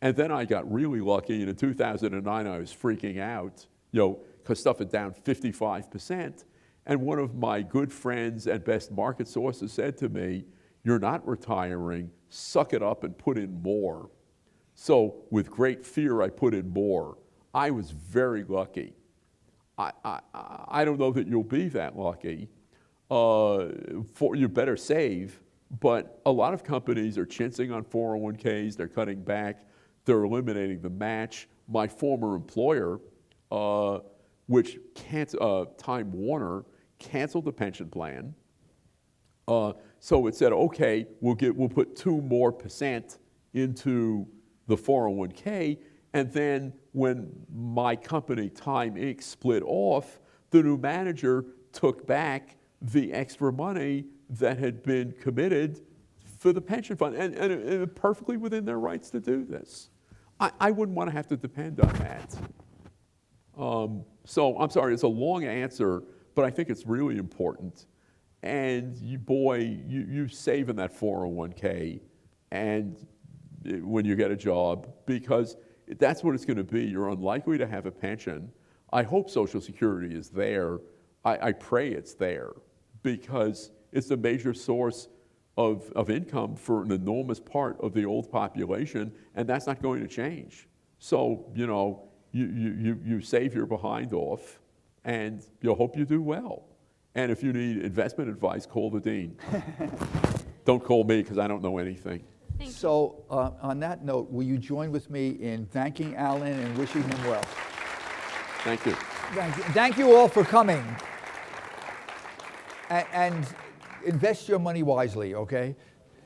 And then I got really lucky, and in 2009 I was freaking out, because stuff had down 55%. And one of my good friends and best market sources said to me, "You're not retiring, suck it up and put in more." So with great fear, I put in more. I was very lucky. I don't know that you'll be that lucky. You better save. But a lot of companies are chinsing on 401ks. They're cutting back. They're eliminating the match. My former employer, which Time Warner, canceled the pension plan. So it said, okay, we'll put 2% more into the 401k, and then when my company, Time Inc., split off, the new manager took back the extra money that had been committed for the pension fund, and perfectly within their rights to do this. I wouldn't want to have to depend on that. So I'm sorry, it's a long answer, but I think it's really important. And you save in that 401k and when you get a job, because that's what it's going to be. You're unlikely to have a pension. I hope Social Security is there. I pray it's there, because it's a major source of income for an enormous part of the old population, and that's not going to change. So, you save your behind off, and you'll hope you do well. And if you need investment advice, call the dean. Don't call me, because I don't know anything. So on that note, will you join with me in thanking Allan and wishing him well? Thank you. Thank you. Thank you all for coming. And invest your money wisely, okay?